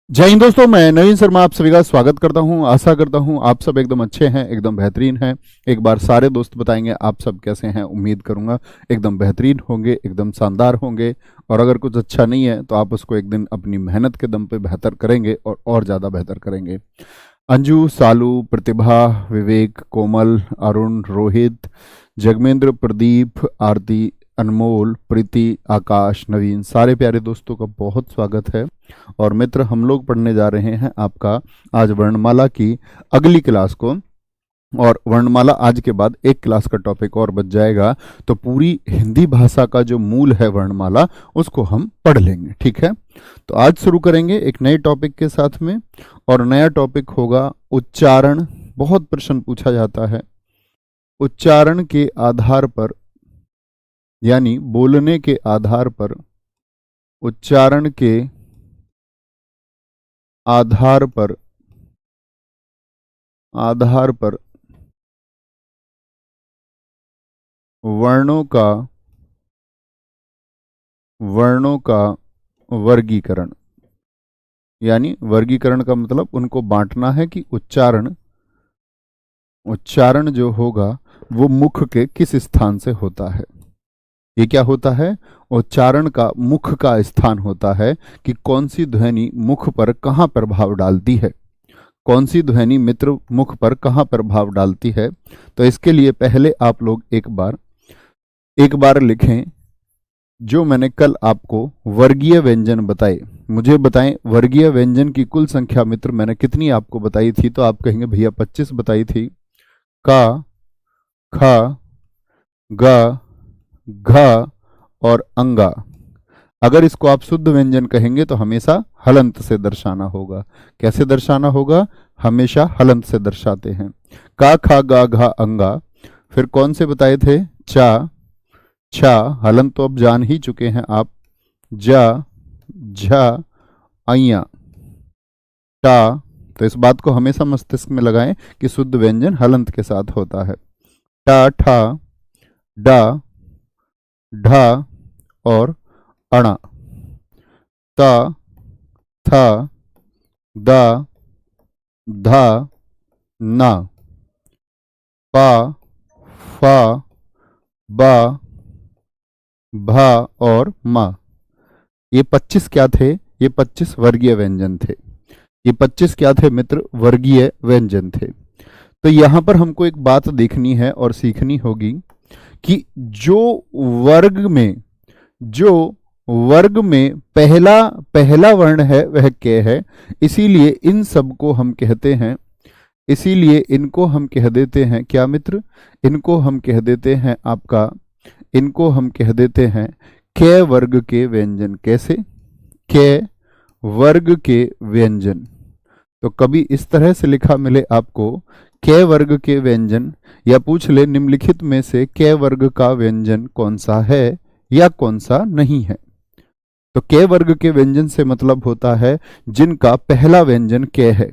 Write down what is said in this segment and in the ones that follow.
जय हिंद दोस्तों, मैं नवीन शर्मा आप सभी का स्वागत करता हूं। आशा करता हूं आप सब एकदम अच्छे हैं, एकदम बेहतरीन हैं। एक बार सारे दोस्त बताएंगे आप सब कैसे हैं। उम्मीद करूंगा एकदम बेहतरीन होंगे, एकदम शानदार होंगे। और अगर कुछ अच्छा नहीं है तो आप उसको एक दिन अपनी मेहनत के दम पे बेहतर करेंगे और ज़्यादा बेहतर करेंगे। अंजू, सालू, प्रतिभा, विवेक, कोमल, अरुण, रोहित, जगमेंद्र, प्रदीप, आरती, अनमोल, प्रीति, आकाश, नवीन, सारे प्यारे दोस्तों का बहुत स्वागत है। और मित्र, हम लोग पढ़ने जा रहे हैं आपका आज वर्णमाला की अगली क्लास को। और वर्णमाला आज के बाद एक क्लास का टॉपिक और बच जाएगा, तो पूरी हिंदी भाषा का जो मूल है वर्णमाला उसको हम पढ़ लेंगे। ठीक है, तो आज शुरू करेंगे एक नए टॉपिक के साथ में। और नया टॉपिक होगा उच्चारण। बहुत प्रश्न पूछा जाता है उच्चारण के आधार पर, यानी बोलने के आधार पर, उच्चारण के आधार पर वर्णों का वर्गीकरण। यानी वर्गीकरण का मतलब उनको बांटना है कि उच्चारण जो होगा वो मुख के किस स्थान से होता है। ये क्या होता है? उच्चारण का मुख का स्थान होता है कि कौन सी ध्वनि मुख पर कहाँ प्रभाव डालती है। कौन सी ध्वनि मित्र मुख पर कहाँ प्रभाव डालती है। तो इसके लिए पहले आप लोग एक बार लिखें जो मैंने कल आपको वर्गीय व्यंजन बताए। मुझे बताएं वर्गीय व्यंजन की कुल संख्या मित्र मैंने कितनी आपको बताई थी। तो आप कहेंगे भैया 25 बताई थी। का, खा, गा, घा और अंगा। अगर इसको आप शुद्ध व्यंजन कहेंगे तो हमेशा हलंत से दर्शाना होगा। कैसे दर्शाना होगा? हमेशा हलंत से दर्शाते हैं। का, खा, गा, घा, अंगा। फिर कौन से बताए थे? चा, छा, हलंत तो अब जान ही चुके हैं आप। जा, झा, अइया, टा। तो इस बात को हमेशा मस्तिष्क में लगाएं कि शुद्ध व्यंजन हलंत के साथ होता है। टा, ठा, डा, ढा और अणा। ता, था, दा, धा, ना। पा, फा, बा, भा और मा। ये 25 क्या थे? ये 25 वर्गीय व्यंजन थे। ये 25 क्या थे मित्र? वर्गीय व्यंजन थे। तो यहां पर हमको एक बात देखनी है और सीखनी होगी कि जो वर्ग में पहला पहला वर्ण है वह क है। इसीलिए इन सब को हम कहते हैं, इसीलिए इनको हम कह देते हैं क्या मित्र? इनको हम कह देते हैं इनको हम कह देते हैं क वर्ग के व्यंजन। कैसे? क वर्ग के व्यंजन। तो कभी इस तरह से लिखा मिले आपको क वर्ग के व्यंजन, या पूछ ले निम्नलिखित में से क वर्ग का व्यंजन कौन सा है या कौन सा नहीं है। तो क वर्ग के व्यंजन से मतलब होता है जिनका पहला व्यंजन क है,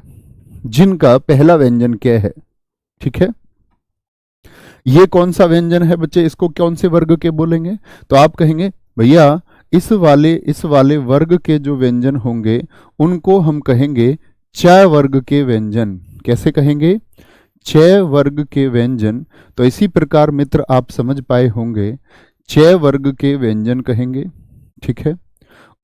जिनका पहला व्यंजन क है। ठीक है, ये कौन सा व्यंजन है बच्चे? इसको कौन से वर्ग के बोलेंगे? तो आप कहेंगे भैया इस वाले वर्ग के जो व्यंजन होंगे उनको हम कहेंगे च वर्ग के व्यंजन। कैसे कहेंगे? च वर्ग के व्यंजन। तो इसी प्रकार मित्र आप समझ पाए होंगे च वर्ग के व्यंजन कहेंगे। ठीक है,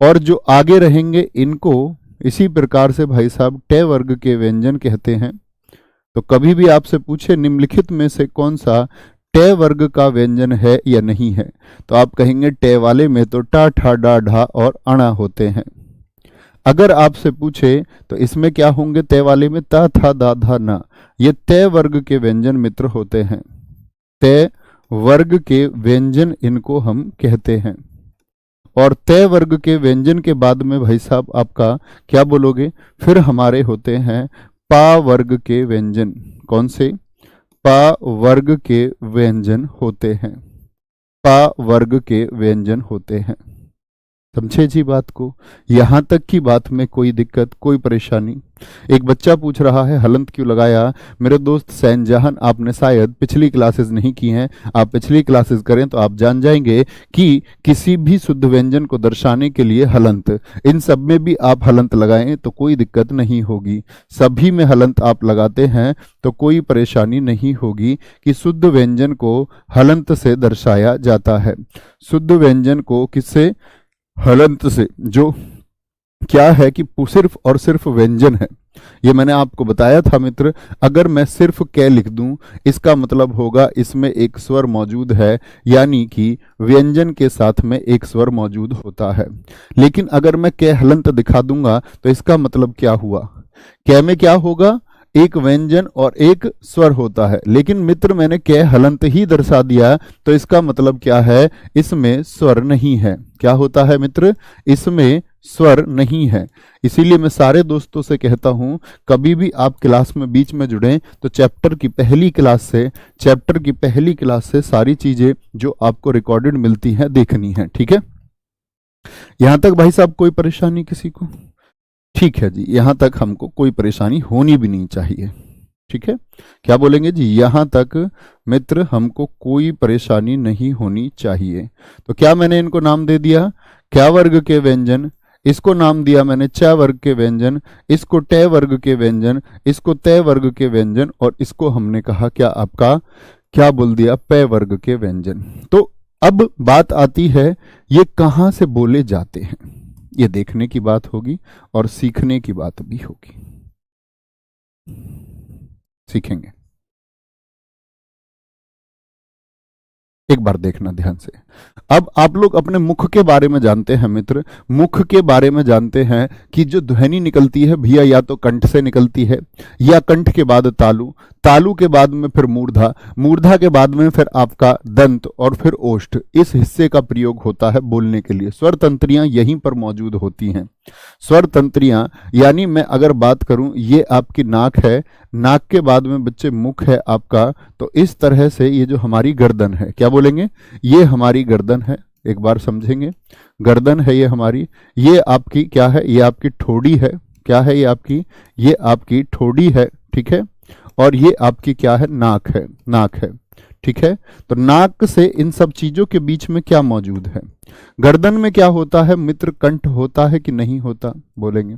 और जो आगे रहेंगे इनको इसी प्रकार से भाई साहब ट वर्ग के व्यंजन कहते हैं। तो कभी भी आपसे पूछे निम्नलिखित में से कौन सा ट वर्ग का व्यंजन है या नहीं है, तो आप कहेंगे ट वाले में तो टा, ठा, डा, ढा और अणा होते हैं। अगर आपसे पूछे तो इसमें क्या होंगे? त वाले में ता, था, दा, धा, ना। ये त वर्ग के व्यंजन मित्र होते हैं। त वर्ग के व्यंजन इनको हम कहते हैं। और त वर्ग के व्यंजन के बाद में भाई साहब आपका क्या बोलोगे? फिर हमारे होते हैं पा वर्ग के व्यंजन। कौन से? पा वर्ग के व्यंजन होते हैं। पा वर्ग के व्यंजन होते हैं। समझे जी बात को? यहां तक की बात में कोई दिक्कत, कोई परेशानी? एक बच्चा पूछ रहा है हलंत क्यों लगाया? मेरे दोस्त सैनजहान, आपने शायद पिछली क्लासेस नहीं की हैं। आप पिछली क्लासेस करें तो आप जान जाएंगे कि किसी भी शुद्ध व्यंजन को दर्शाने के लिए हलंत, इन सब में भी आप हलंत लगाएं तो कोई दिक्कत नहीं होगी। सभी में हलंत आप लगाते हैं तो कोई परेशानी नहीं होगी कि शुद्ध व्यंजन को हलंत से दर्शाया जाता है। शुद्ध व्यंजन को किससे? हलंत से, जो क्या है कि सिर्फ और सिर्फ व्यंजन है। ये मैंने आपको बताया था मित्र। अगर मैं सिर्फ कै लिख दूं, इसका मतलब होगा इसमें एक स्वर मौजूद है, यानी कि व्यंजन के साथ में एक स्वर मौजूद होता है। लेकिन अगर मैं कै हलंत दिखा दूंगा तो इसका मतलब क्या हुआ? कै में क्या होगा? एक व्यंजन और एक स्वर होता है। लेकिन मित्र मैंने कै हलंत ही दर्शा दिया तो इसका मतलब क्या है? इसमें स्वर नहीं है। क्या होता है मित्र? इसमें स्वर नहीं है। इसीलिए मैं सारे दोस्तों से कहता हूं, कभी भी आप क्लास में बीच में जुड़ें तो चैप्टर की पहली क्लास से सारी चीजें जो आपको रिकॉर्डेड मिलती हैं देखनी है। ठीक है? यहां तक भाई साहब कोई परेशानी किसी को? ठीक है जी, यहां तक हमको कोई परेशानी होनी भी नहीं चाहिए। ठीक है, क्या बोलेंगे जी? यहां तक मित्र हमको कोई परेशानी नहीं होनी चाहिए। तो क्या मैंने इनको नाम दे दिया? क्या वर्ग के व्यंजन, इसको नाम दिया मैंने च वर्ग के व्यंजन, इसको टे वर्ग के व्यंजन, इसको तय वर्ग के व्यंजन, और इसको हमने कहा क्या आपका, क्या बोल दिया? पै वर्ग के व्यंजन। तो अब बात आती है ये कहां से बोले जाते हैं। ये देखने की बात होगी और सीखने की बात भी होगी। सीखेंगे, एक बार देखना ध्यान से। अब आप लोग अपने मुख के बारे में जानते हैं मित्र, मुख के बारे में जानते हैं कि जो ध्वनि निकलती है भैया या तो कंठ से निकलती है, या कंठ के बाद तालु, तालु के बाद में फिर मूर्धा, मूर्धा के बाद में फिर आपका दंत और फिर ओष्ठ। इस हिस्से का प्रयोग होता है बोलने के लिए। स्वर तंत्रियां यहीं पर मौजूद होती हैं। स्वर तंत्रियां यानी मैं अगर बात करूं, ये आपकी नाक है, नाक के बाद में बच्चे मुख है आपका। तो इस तरह से ये जो हमारी गर्दन है, क्या बोलेंगे? ये हमारी गर्दन है। एक बार समझेंगे, गर्दन है ये हमारी। ये आपकी क्या है? ये आपकी ठोड़ी है। क्या है ये आपकी? ये आपकी ठोड़ी है। ठीक है, और ये आपकी क्या है? नाक है, नाक है। ठीक है, तो नाक से इन सब चीजों के बीच में क्या मौजूद है? गर्दन में क्या होता है मित्र? कंठ होता है कि नहीं होता? बोलेंगे।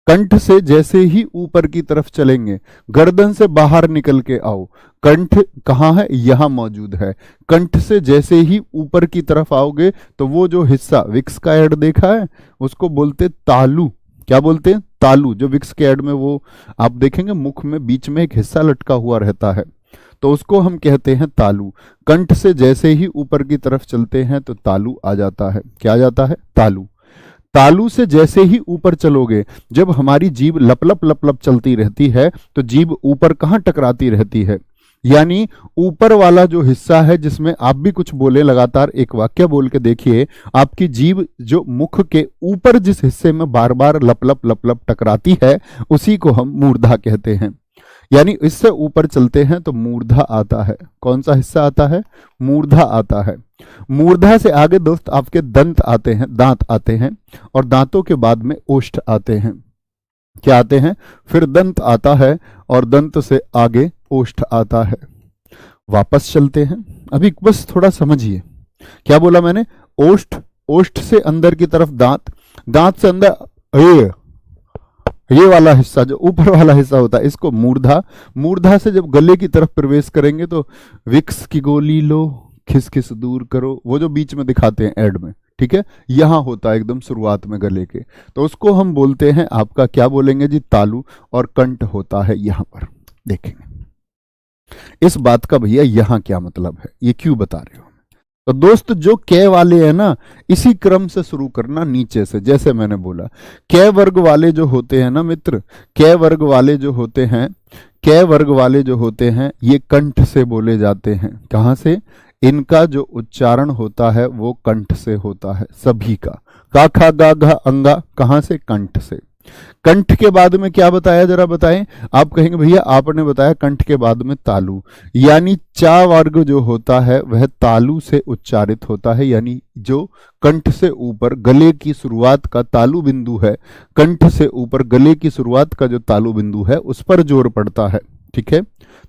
कंठ से जैसे ही ऊपर की तरफ चलेंगे, गर्दन से बाहर निकल के आओ, कंठ कहाँ है? यहां मौजूद है। कंठ से जैसे ही ऊपर की तरफ आओगे तो वो जो हिस्सा, विक्स का ऐड देखा है, उसको बोलते तालु। क्या बोलते हैं? तालु। जो विक्स के ऐड में वो आप देखेंगे मुख में बीच में एक हिस्सा लटका हुआ रहता है, तो उसको हम कहते हैं तालु। कंठ से जैसे ही ऊपर की तरफ चलते हैं तो तालु आ जाता है। क्या आ जाता है? तालु। तालु से जैसे ही ऊपर चलोगे, जब हमारी जीभ लप लप लप लप चलती रहती है तो जीभ ऊपर कहां टकराती रहती है? यानी ऊपर वाला जो हिस्सा है जिसमें आप भी कुछ बोले, लगातार एक वाक्य बोल के देखिए, आपकी जीभ जो मुख के ऊपर जिस हिस्से में बार बार लप लप लप लप टकराती है, उसी को हम मूर्धा कहते हैं। यानी इससे ऊपर चलते हैं तो मूर्धा आता है। कौन सा हिस्सा आता है? मूर्धा आता है। मूर्धा से आगे दोस्त आपके दंत आते हैं, दांत आते हैं, और दांतों के बाद में ओष्ठ आते हैं। क्या आते हैं? फिर दंत आता है और दंत से आगे ओष्ठ आता है। वापस चलते हैं, अभी बस थोड़ा समझिए क्या बोला मैंने। ओष्ठ, ओष्ठ से अंदर की तरफ दांत, दांत से अंदर ये वाला हिस्सा जो ऊपर वाला हिस्सा होता है इसको मूर्धा। मूर्धा से जब गले की तरफ प्रवेश करेंगे तो विक्स की गोली लो, खिस खिस दूर करो, वो जो बीच में दिखाते हैं ऐड में, ठीक है, यहां होता है एकदम शुरुआत में गले के, तो उसको हम बोलते हैं आपका क्या बोलेंगे जी? तालु। और कंठ होता है यहां पर। देखेंगे इस बात का भैया यहां क्या मतलब है, ये क्यों बता रहे हो? तो दोस्त जो कै वाले हैं ना, इसी क्रम से शुरू करना नीचे से। जैसे मैंने बोला कै वर्ग वाले जो होते हैं ना मित्र, कै वर्ग वाले जो होते हैं, कै वर्ग वाले जो होते हैं ये कंठ से बोले जाते हैं। कहां से? इनका जो उच्चारण होता है वो कंठ से होता है, सभी का। का खा गा घा अंगा कहां से? कंठ से। कंठ के बाद में क्या बताया, जरा बताएं। आप कहेंगे भैया आपने बताया कंठ के बाद में तालु, यानी चा वर्ग जो होता है वह तालु से उच्चारित होता है, यानी जो कंठ से ऊपर गले की शुरुआत का तालु बिंदु है, कंठ से ऊपर गले की शुरुआत का जो तालु बिंदु है उस पर जोर पड़ता है, ठीक है,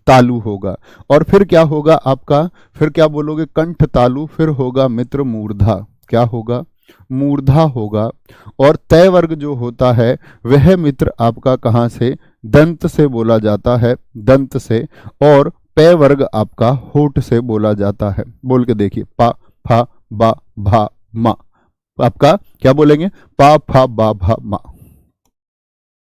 तालु होगा। और फिर क्या होगा आपका, फिर क्या बोलोगे, कंठ तालु, फिर होगा मित्र मूर्धा, क्या होगा, मूर्धा होगा। और तय वर्ग जो होता है वह मित्र आपका कहां से, दंत से बोला जाता है, दंत से। और पै वर्ग आपका होठ से बोला जाता है। बोल के देखिए, पा फा बा भा मा, आपका क्या बोलेंगे, पा फा बा भा मा।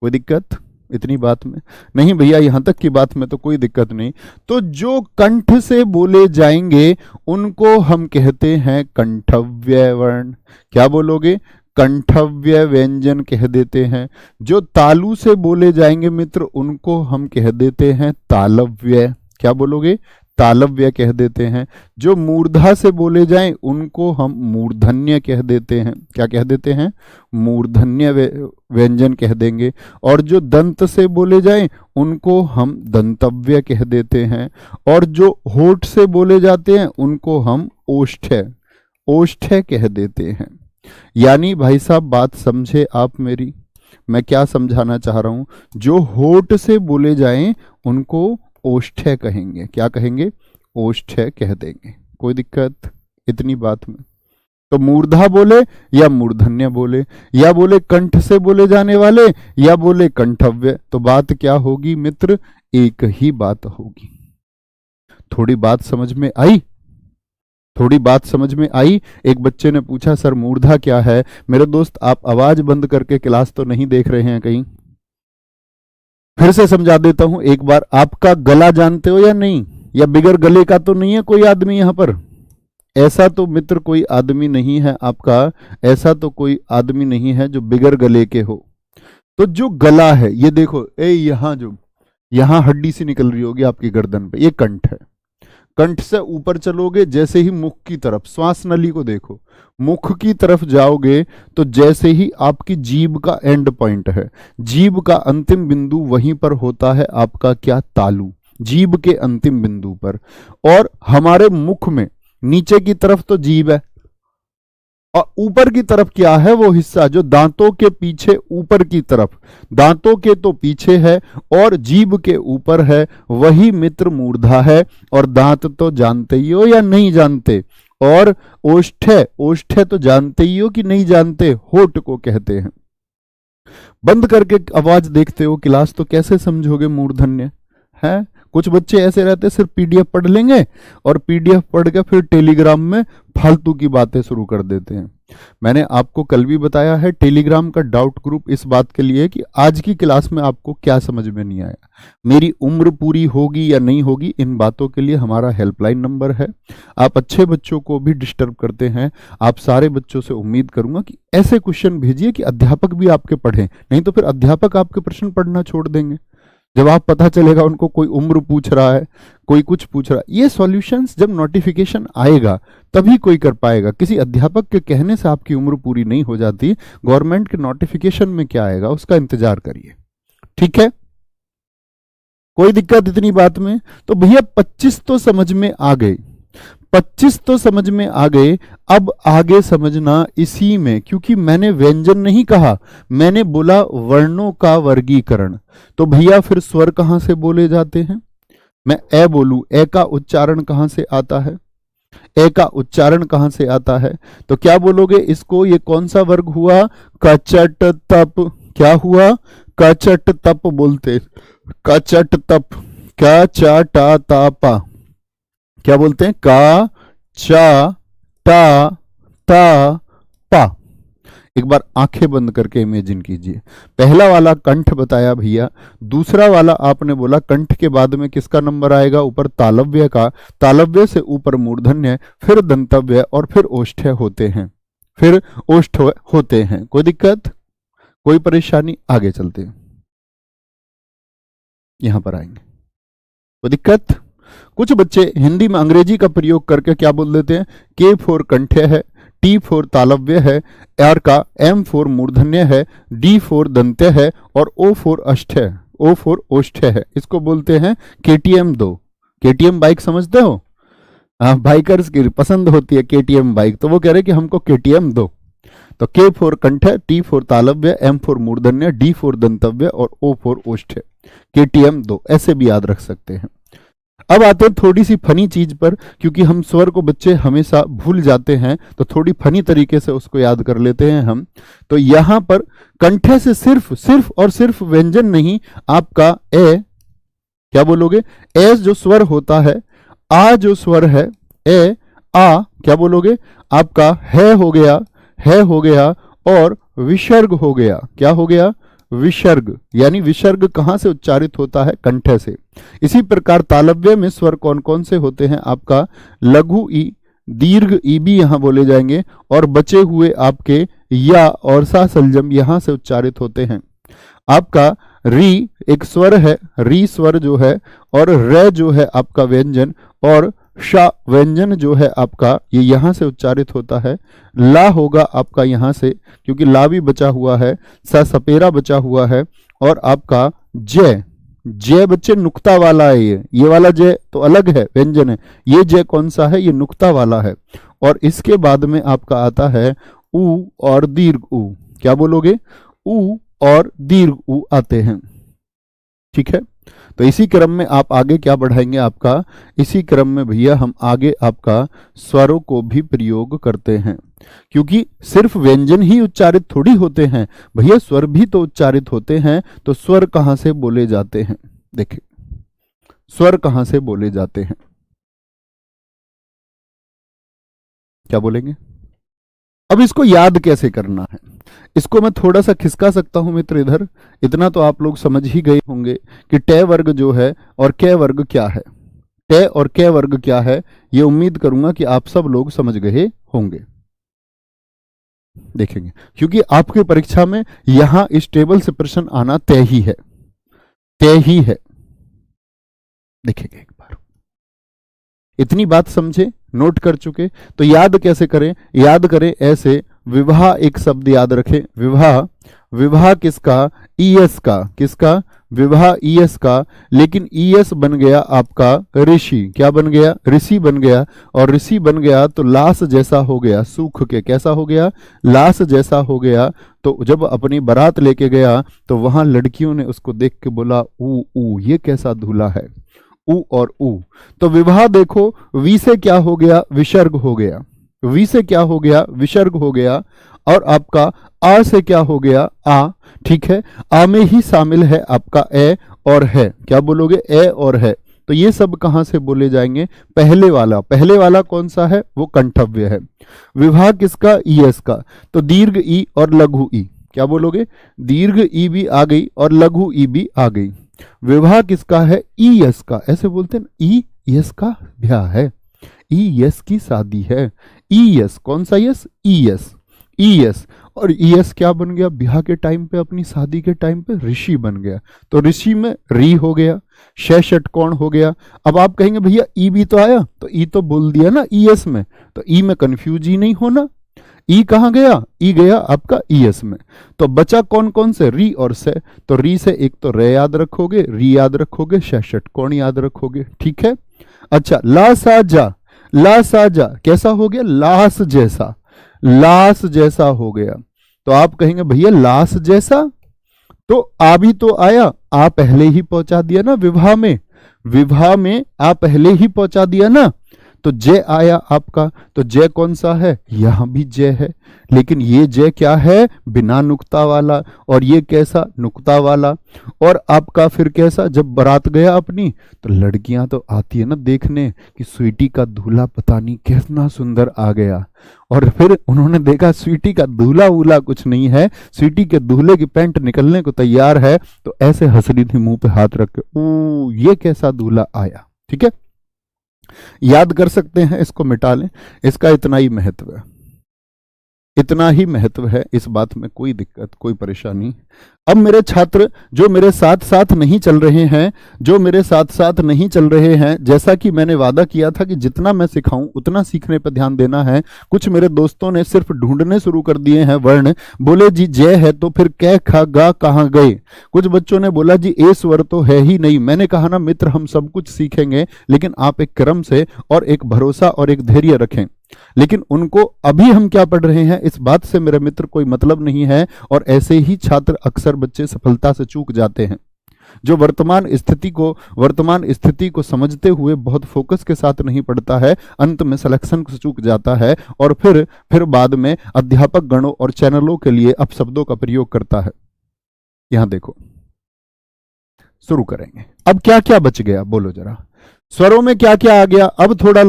कोई दिक्कत इतनी बात में? नहीं भैया यहां तक की बात में तो कोई दिक्कत नहीं। तो जो कंठ से बोले जाएंगे उनको हम कहते हैं कंठव्य वर्ण। क्या बोलोगे, कंठव्य व्यंजन कह देते हैं। जो तालु से बोले जाएंगे मित्र उनको हम कह देते हैं तालव्य। क्या बोलोगे, तालव्य कह देते हैं। जो मूर्धा से बोले जाएं उनको हम मूर्धन्य कह देते हैं। क्या कह देते हैं, मूर्धन्य व्यंजन कह देंगे। और जो दंत से बोले जाएं उनको हम दंतव्य कह देते हैं। और जो होठ से बोले जाते हैं उनको हम ओष्ठ्य, ओष्ठ्य कह देते हैं। यानी भाई साहब बात समझे आप मेरी, मैं क्या समझाना चाह रहा हूं। जो होठ से बोले जाएं उनको ओष्ठ्य कहेंगे। क्या कहेंगे, ओष्ठ्य कह देंगे। कोई दिक्कत इतनी बात में? तो मूर्धा बोले या मूर्धन्य बोले, या बोले कंठ से बोले जाने वाले, या बोले कंठव्य, तो बात क्या होगी मित्र, एक ही बात होगी। थोड़ी बात समझ में आई, थोड़ी बात समझ में आई। एक बच्चे ने पूछा सर मूर्धा क्या है। मेरे दोस्त आप आवाज बंद करके क्लास तो नहीं देख रहे हैं कहीं? फिर से समझा देता हूं एक बार। आपका गला जानते हो या नहीं, या बिगर गले का तो नहीं है कोई आदमी यहां पर? ऐसा तो मित्र कोई आदमी नहीं है आपका, ऐसा तो कोई आदमी नहीं है जो बिगर गले के हो। तो जो गला है ये देखो, यहां जो यहां हड्डी सी निकल रही होगी आपकी गर्दन पे, ये कंठ है। कंठ से ऊपर चलोगे जैसे ही मुख की तरफ, श्वास नली को देखो, मुख की तरफ जाओगे तो जैसे ही आपकी जीभ का एंड पॉइंट है, जीभ का अंतिम बिंदु वहीं पर होता है आपका क्या, तालु, जीभ के अंतिम बिंदु पर। और हमारे मुख में नीचे की तरफ तो जीभ है, और ऊपर की तरफ क्या है, वो हिस्सा जो दांतों के पीछे ऊपर की तरफ, दांतों के तो पीछे है और जीभ के ऊपर है, वही मित्र मूर्धा है। और दांत तो जानते ही हो या नहीं जानते, और ओष्ठ्य, ओष्ठ्य तो जानते ही हो कि नहीं जानते, होठ को कहते हैं। बंद करके आवाज देखते हो क्लास तो कैसे समझोगे मूर्धन्य है? कुछ बच्चे ऐसे रहते सिर्फ पीडीएफ पढ़ लेंगे और पीडीएफ पढ़ के फिर टेलीग्राम में फालतू की बातें शुरू कर देते हैं। मैंने आपको कल भी बताया है, टेलीग्राम का डाउट ग्रुप इस बात के लिए कि आज की क्लास में आपको क्या समझ में नहीं आया, मेरी उम्र पूरी होगी या नहीं होगी, इन बातों के लिए हमारा हेल्पलाइन नंबर है। आप अच्छे बच्चों को भी डिस्टर्ब करते हैं। आप सारे बच्चों से उम्मीद करूंगा कि ऐसे क्वेश्चन भेजिए कि अध्यापक भी आपके पढ़े, नहीं तो फिर अध्यापक आपके प्रश्न पढ़ना छोड़ देंगे। जब आप पता चलेगा उनको कोई उम्र पूछ रहा है, कोई कुछ पूछ रहा है, ये सॉल्यूशंस जब नोटिफिकेशन आएगा तभी कोई कर पाएगा। किसी अध्यापक के कहने से आपकी उम्र पूरी नहीं हो जाती। गवर्नमेंट के नोटिफिकेशन में क्या आएगा उसका इंतजार करिए, ठीक है? कोई दिक्कत इतनी बात में? तो भैया 25 तो समझ में आ गए, 25 तो समझ में आ गए। अब आगे समझना इसी में, क्योंकि मैंने व्यंजन नहीं कहा, मैंने बोला वर्णों का वर्गीकरण। तो भैया फिर स्वर कहां से बोले जाते हैं? मैं ए बोलूं, ए का उच्चारण कहां से आता है? ए का उच्चारण कहां से आता है? तो क्या बोलोगे इसको, ये कौन सा वर्ग हुआ? कचट तप। क्या हुआ? कचट तप बोलते, कचट तप। क्या चा टा ता पा, क्या बोलते हैं? का चा टा ता पा। एक बार आंखें बंद करके इमेजिन कीजिए। पहला वाला कंठ बताया भैया, दूसरा वाला आपने बोला कंठ के बाद में किसका नंबर आएगा? ऊपर तालव्य का, तालव्य से ऊपर मूर्धन्य, फिर दंतव्य और फिर ओष्ठ्य होते हैं, फिर ओष्ठ होते हैं। कोई दिक्कत, कोई परेशानी? आगे चलते हैं, यहां पर आएंगे। कोई दिक्कत? कुछ बच्चे हिंदी में अंग्रेजी का प्रयोग करके क्या बोल देते हैं, के फोर कंठ्य है, T4 तालव्य है, R का M4 मूर्धन्य है, D4 दंत्य है और O4 अष्ट है, O4 ओष्ठ है। इसको बोलते हैं KTM 2। KTM बाइक समझते हो? बाइकर्स की पसंद होती है KTM बाइक, तो वो कह रहे कि हमको KTM 2। तो K4 कंठ है, T4 तालव्य, M4 मूर्धन्य, D4 दंतव्य और O4 ओष्ठ है। KTM 2 ऐसे भी याद रख सकते हैं। अब आते हैं थोड़ी सी फनी चीज पर, क्योंकि हम स्वर को बच्चे हमेशा भूल जाते हैं, तो थोड़ी फनी तरीके से उसको याद कर लेते हैं हम। तो यहां पर कंठे से सिर्फ और सिर्फ व्यंजन नहीं, आपका ए, क्या बोलोगे, ए जो स्वर होता है, आ जो स्वर है, ए आ, क्या बोलोगे, आपका है हो गया और विसर्ग हो गया। क्या हो गया? विसर्ग। यानी विसर्ग कहां से उच्चारित होता है? कंठे से। इसी प्रकार तालव्य में स्वर कौन कौन से होते हैं? आपका लघु ई, दीर्घ ई भी यहां बोले जाएंगे, और बचे हुए आपके या और सा सलजम यहां से उच्चारित होते हैं। आपका री एक स्वर है, री स्वर जो है, और रे जो है आपका व्यंजन, और शा व्यंजन जो है आपका, ये यहां से उच्चारित होता है। ला होगा आपका यहां से, क्योंकि ला भी बचा हुआ है, सा सपेरा बचा हुआ है, और आपका जय, जय बच्चे नुक्ता वाला है। ये वाला जय तो अलग है, व्यंजन है। ये जय कौन सा है? ये नुक्ता वाला है। और इसके बाद में आपका आता है ऊ और दीर्घ ऊ। क्या बोलोगे? ऊ और दीर्घ ऊ आते हैं। ठीक है, तो इसी क्रम में आप आगे क्या बढ़ाएंगे? आपका इसी क्रम में भैया हम आगे आपका स्वरों को भी प्रयोग करते हैं, क्योंकि सिर्फ व्यंजन ही उच्चारित थोड़ी होते हैं भैया, स्वर भी तो उच्चारित होते हैं। तो स्वर कहां से बोले जाते हैं? देखिए, स्वर कहां से बोले जाते हैं? क्या बोलेंगे? अब इसको याद कैसे करना है, इसको मैं थोड़ा सा खिसका सकता हूं मित्र इधर। इतना तो आप लोग समझ ही गए होंगे कि टे वर्ग जो है और कै वर्ग क्या है। टे और कै वर्ग क्या है, ये उम्मीद करूंगा कि आप सब लोग समझ गए होंगे। देखेंगे, क्योंकि आपकी परीक्षा में यहां इस टेबल से प्रश्न आना तय ही है, तय ही है। देखेंगे एक बार, इतनी बात समझे, नोट कर चुके, तो याद कैसे करें? याद करें ऐसे, विवाह एक शब्द याद रखें, विवाह, विवाह किसका? ईएस का। किसका? विवाह ईएस का। लेकिन ईएस बन गया आपका ऋषि। क्या बन गया? ऋषि बन गया। और ऋषि बन गया तो लाश जैसा हो गया, सूख के। कैसा हो गया? लाश जैसा हो गया। तो जब अपनी बारात लेके गया तो वहां लड़कियों ने उसको देख के बोला, ऊ ऊ ये कैसा दूल्हा है, ऊ और ऊ। तो विवाह देखो, वी से क्या हो गया? विसर्ग हो गया। वी से क्या हो गया? विसर्ग हो गया। और आपका आ से क्या हो गया? आ। ठीक है, आ में ही शामिल है आपका ए और है। क्या बोलोगे? ए और है। तो ये सब कहां से बोले जाएंगे? पहले वाला। पहले वाला कौन सा है? वो कंठव्य है। विवाह किसका? ईएस का। तो दीर्घ ई और लघु ई। क्या बोलोगे? दीर्घ ई भी आ गई और लघु ई भी आ गई। विवाह किसका है? ई यस का। ऐसे बोलते हैं, ई यस का ब्याह है, ई यस की शादी है। ई यस, कौन सा यस? ई यस, ई यस। और ई यस क्या बन गया? ब्याह के टाइम पे, अपनी शादी के टाइम पे ऋषि बन गया। तो ऋषि में री हो गया, शय षटकोण हो गया। अब आप कहेंगे भैया ई भी तो आया, तो ई तो बोल दिया ना ई यस में, तो ई में कंफ्यूज ही नहीं होना। ई कहां गया? ई गया आपका ईएस में। तो बचा कौन कौन से? री और से। तो री से एक तो रे याद रखोगे, री याद रखोगे, षटकोण याद रखोगे। ठीक है, अच्छा, ला सा जा। ला सा जा कैसा हो गया? लाश जैसा, लाश जैसा हो गया। तो आप कहेंगे भैया लाश जैसा, तो आ भी तो आया, आ पहले ही पहुंचा दिया ना विवाह में, विवाह में आ पहले ही पहुंचा दिया ना। तो जय आया आपका। तो जय कौन सा है? यहां भी जय है, लेकिन ये जय क्या है? बिना नुक्ता वाला। और ये कैसा? नुक्ता वाला। और आपका फिर कैसा? जब बारात गया अपनी, तो लड़कियां तो आती है ना देखने कि स्वीटी का दूल्हा पता नहीं कितना सुंदर आ गया। और फिर उन्होंने देखा स्वीटी का दूल्हा वूल्हा कुछ नहीं है, स्वीटी के दूल्हे की पैंट निकलने को तैयार है, तो ऐसे हंस रही थी मुंह पे हाथ रख के, ओ ये कैसा दूल्हा आया। ठीक है, याद कर सकते हैं, इसको मिटा लें, इसका इतना ही महत्व है। इतना ही महत्व है, इस बात में कोई दिक्कत कोई परेशानी। अब मेरे छात्र जो मेरे साथ साथ नहीं चल रहे हैं, जो मेरे साथ साथ नहीं चल रहे हैं, जैसा कि मैंने वादा किया था कि जितना मैं सिखाऊं उतना सीखने पर ध्यान देना है। कुछ मेरे दोस्तों ने सिर्फ ढूंढने शुरू कर दिए हैं वर्ण, बोले जी जय है तो फिर कै खा गा कहाँ गए। कुछ बच्चों ने बोला जी ए स्वर तो है ही नहीं। मैंने कहा ना मित्र, हम सब कुछ सीखेंगे, लेकिन आप एक क्रम से और एक भरोसा और एक धैर्य रखें। लेकिन उनको अभी हम क्या पढ़ रहे हैं इस बात से मेरे मित्र कोई मतलब नहीं है, और ऐसे ही छात्र अक्सर बच्चे सफलता से चूक जाते हैं। जो वर्तमान स्थिति को समझते हुए बहुत फोकस के साथ नहीं पढ़ता है, अंत में सिलेक्शन से चूक जाता है, और फिर बाद में अध्यापक गणों और चैनलों के लिए अपशब्दों का प्रयोग करता है। यहां देखो, शुरू करेंगे। अब क्या क्या बच गया बोलो जरा, स्वरों में क्या क्या आ गया। अब थोड़ा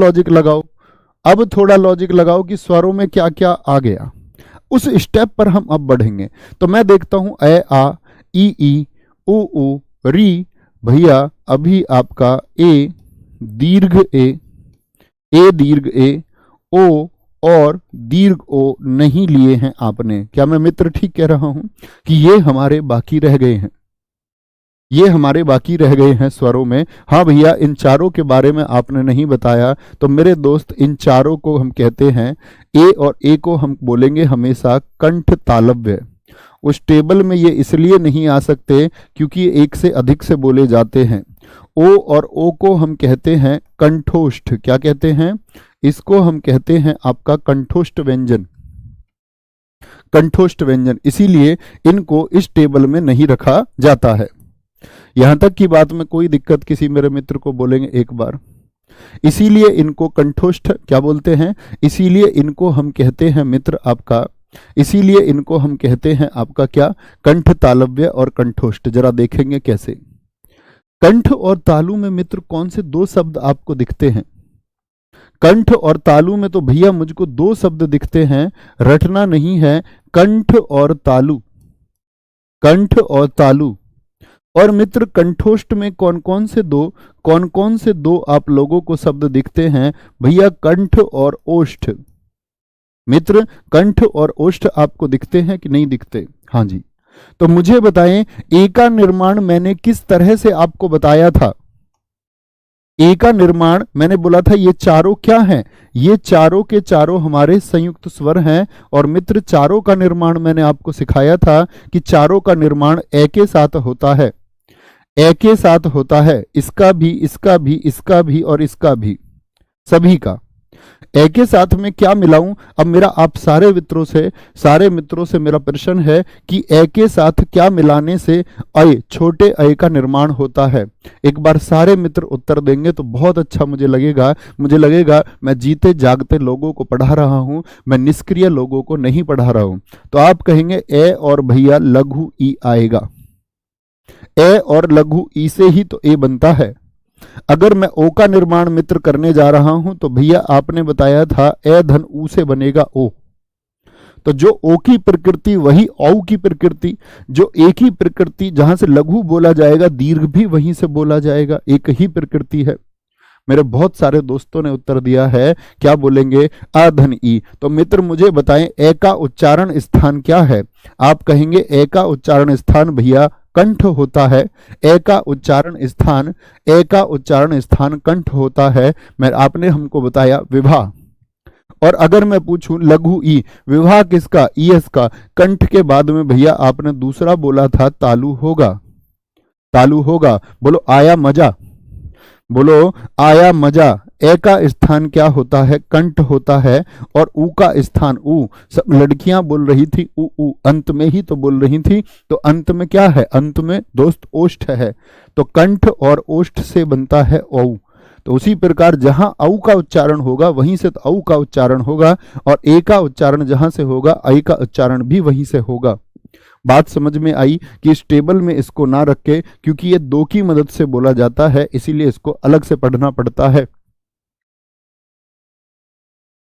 लॉजिक लगाओ कि स्वरों में क्या क्या आ गया। उस स्टेप पर हम अब बढ़ेंगे। तो मैं देखता हूं ए आ ई उ री। भैया अभी आपका ए दीर्घ ए दीर्घ ए, ओ और दीर्घ ओ नहीं लिए हैं आपने। क्या मैं मित्र ठीक कह रहा हूं कि ये हमारे बाकी रह गए हैं, ये हमारे बाकी रह गए हैं स्वरों में। हाँ भैया, इन चारों के बारे में आपने नहीं बताया। तो मेरे दोस्त, इन चारों को हम कहते हैं ए, और ए को हम बोलेंगे हमेशा कंठ तालव्य। उस टेबल में ये इसलिए नहीं आ सकते क्योंकि एक से अधिक से बोले जाते हैं। ओ और ओ को हम कहते हैं कंठोष्ठ। क्या कहते हैं इसको? हम कहते हैं आपका कंठोष्ठ व्यंजन, कंठोष्ठ व्यंजन। इसीलिए इनको इस टेबल में नहीं रखा जाता है। यहां तक की बात में कोई दिक्कत किसी मेरे मित्र को बोलेंगे एक बार। इसीलिए इनको कंठोष्ठ क्या बोलते हैं, इसीलिए इनको हम कहते हैं मित्र आपका, इसीलिए इनको हम कहते हैं आपका क्या, कंठ तालव्य और कंठोष्ठ। जरा देखेंगे कैसे। कंठ और तालु में मित्र कौन से दो शब्द आपको दिखते हैं? कंठ और तालु में तो भैया मुझको दो शब्द दिखते हैं, रटना नहीं है। कंठ और तालु, कंठ और तालु। और मित्र कंठोष्ठ में कौन कौन से दो आप लोगों को शब्द दिखते हैं? भैया कंठ और ओष्ठ। मित्र कंठ और ओष्ठ आपको दिखते हैं कि नहीं दिखते? हाँ जी। तो मुझे बताएं, ए का निर्माण मैंने किस तरह से आपको बताया था? ए का निर्माण मैंने बोला था ये चारों क्या हैं? ये चारों के चारों हमारे संयुक्त स्वर हैं। और मित्र चारों का निर्माण मैंने आपको सिखाया था कि चारों का निर्माण ए के साथ होता है, ए के साथ होता है। इसका भी, इसका भी, इसका भी और इसका भी, सभी का ए के साथ में क्या मिलाऊं? अब मेरा आप सारे मित्रों से मेरा प्रश्न है कि ए के साथ क्या मिलाने से अय, छोटे अय का निर्माण होता है? एक बार सारे मित्र उत्तर देंगे तो बहुत अच्छा मुझे लगेगा मैं जीते जागते लोगों को पढ़ा रहा हूं, मैं निष्क्रिय लोगों को नहीं पढ़ा रहा हूं। तो आप कहेंगे ए और भैया लघु ई आएगा। ए और लघु ई से ही तो ए बनता है। अगर मैं ओ का निर्माण मित्र करने जा रहा हूं तो भैया आपने बताया था ए धन ऊ से बनेगा ओ। तो जो ओ की प्रकृति वही औ की प्रकृति, जो ए की प्रकृति जहां से लघु बोला जाएगा दीर्घ भी वहीं से बोला जाएगा, एक ही प्रकृति है। मेरे बहुत सारे दोस्तों ने उत्तर दिया है, क्या बोलेंगे? आ धन ई। तो मित्र मुझे बताएं ए का उच्चारण स्थान क्या है? आप कहेंगे ए का उच्चारण स्थान भैया कंठ होता है। ए का उच्चारण स्थान कंठ होता है। आपने हमको बताया विवाह। और अगर मैं पूछूं लघु ई, विवाह किसका? ईएस का। कंठ के बाद में भैया आपने दूसरा बोला था तालु होगा, तालु होगा। बोलो आया मजा, बोलो आया मजा। ए का स्थान क्या होता है? कंठ होता है। और ऊ का स्थान ऊ, सब लड़कियां बोल रही थी ऊ ऊ, अंत में ही तो बोल रही थी। तो अंत में क्या है? अंत में दोस्त ओष्ठ है। तो कंठ और ओष्ठ से बनता है औ। तो उसी प्रकार जहां औ का उच्चारण होगा वहीं से तो औ का उच्चारण होगा, और ए का उच्चारण जहां से होगा ऐ का उच्चारण भी वहीं से होगा। बात समझ में आई कि इस टेबल में इसको ना रखे, क्योंकि ये दो की मदद से बोला जाता है, इसीलिए इसको अलग से पढ़ना पड़ता है।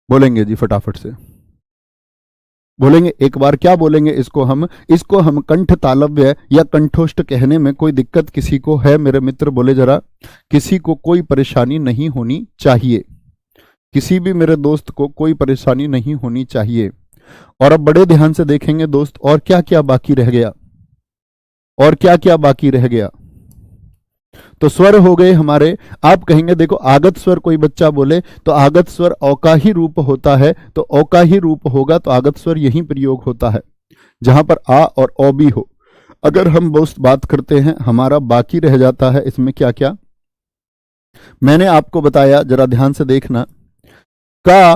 बोलेंगे जी फटाफट से बोलेंगे एक बार। क्या बोलेंगे इसको हम कंठ तालव्य या कंठोष्ठ कहने में कोई दिक्कत किसी को है? मेरे मित्र बोले जरा। किसी को कोई परेशानी नहीं होनी चाहिए, किसी भी मेरे दोस्त को कोई परेशानी नहीं होनी चाहिए। और अब बड़े ध्यान से देखेंगे दोस्त, और क्या क्या बाकी रह गया, और क्या क्या बाकी रह गया। तो स्वर हो गए हमारे। आप कहेंगे देखो आगत स्वर कोई बच्चा बोले तो आगत स्वर औकाही रूप होता है, तो औकाही रूप होगा तो आगत स्वर यही प्रयोग होता है जहां पर आ और ओ भी हो। अगर हम दोस्त बात करते हैं हमारा बाकी रह जाता है इसमें क्या क्या, मैंने आपको बताया, जरा ध्यान से देखना। का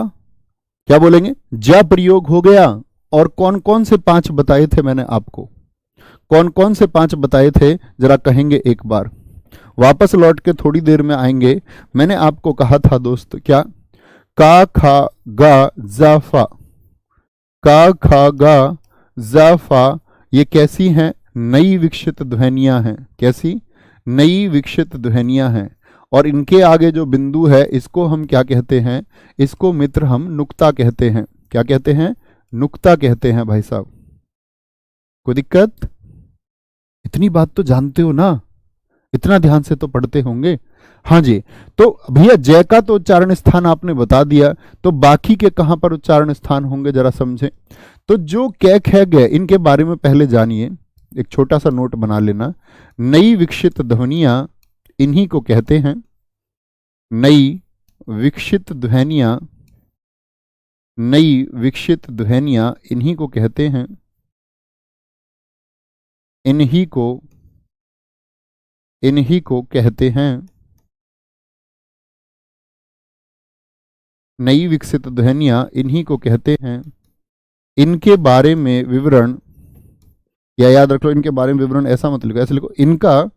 क्या बोलेंगे, जा प्रयोग हो गया। और कौन कौन से 5 बताए थे मैंने आपको, कौन कौन से 5 बताए थे, जरा कहेंगे एक बार। वापस लौट के थोड़ी देर में आएंगे। मैंने आपको कहा था दोस्त क्या, का खा गा जाफा, का खा गा जाफा, ये कैसी हैं, नई विकसित ध्वनियां हैं। कैसी, नई विकसित ध्वनियां हैं। और इनके आगे जो बिंदु है इसको हम क्या कहते हैं, इसको मित्र हम नुक्ता कहते हैं। क्या कहते हैं, नुक्ता कहते हैं भाई साहब। कोई दिक्कत, इतनी बात तो जानते हो ना, इतना ध्यान से तो पढ़ते होंगे। हाँ जी, तो भैया जय का तो उच्चारण स्थान आपने बता दिया, तो बाकी के कहां पर उच्चारण स्थान होंगे जरा समझें। तो जो कै ख गए इनके बारे में पहले जानिए, एक छोटा सा नोट बना लेना। नई विकसित ध्वनियां इन्हीं को कहते हैं, नई विकसित ध्वनियां, नई विकसित ध्वनियां इन्हीं को कहते हैं, इन्हीं को कहते हैं। नई विकसित ध्वनियां इन्हीं को कहते हैं। इनके बारे में विवरण, या याद रख लो इनके बारे में विवरण ऐसा मत लिखो, ऐसे लिखो इनका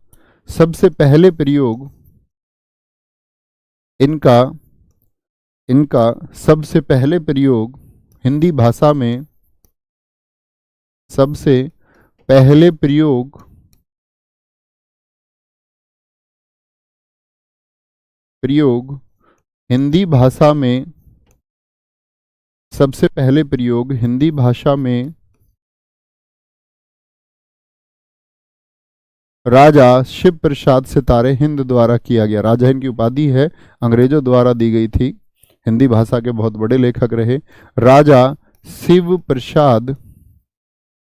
सबसे पहले प्रयोग, इनका सबसे पहले प्रयोग हिंदी भाषा में, सबसे पहले प्रयोग हिंदी भाषा में, सबसे पहले प्रयोग हिंदी भाषा में राजा शिव प्रसाद सितारे हिंद द्वारा किया गया। राजा इनकी उपाधि है, अंग्रेजों द्वारा दी गई थी, हिंदी भाषा के बहुत बड़े लेखक रहे। राजा शिव प्रसाद,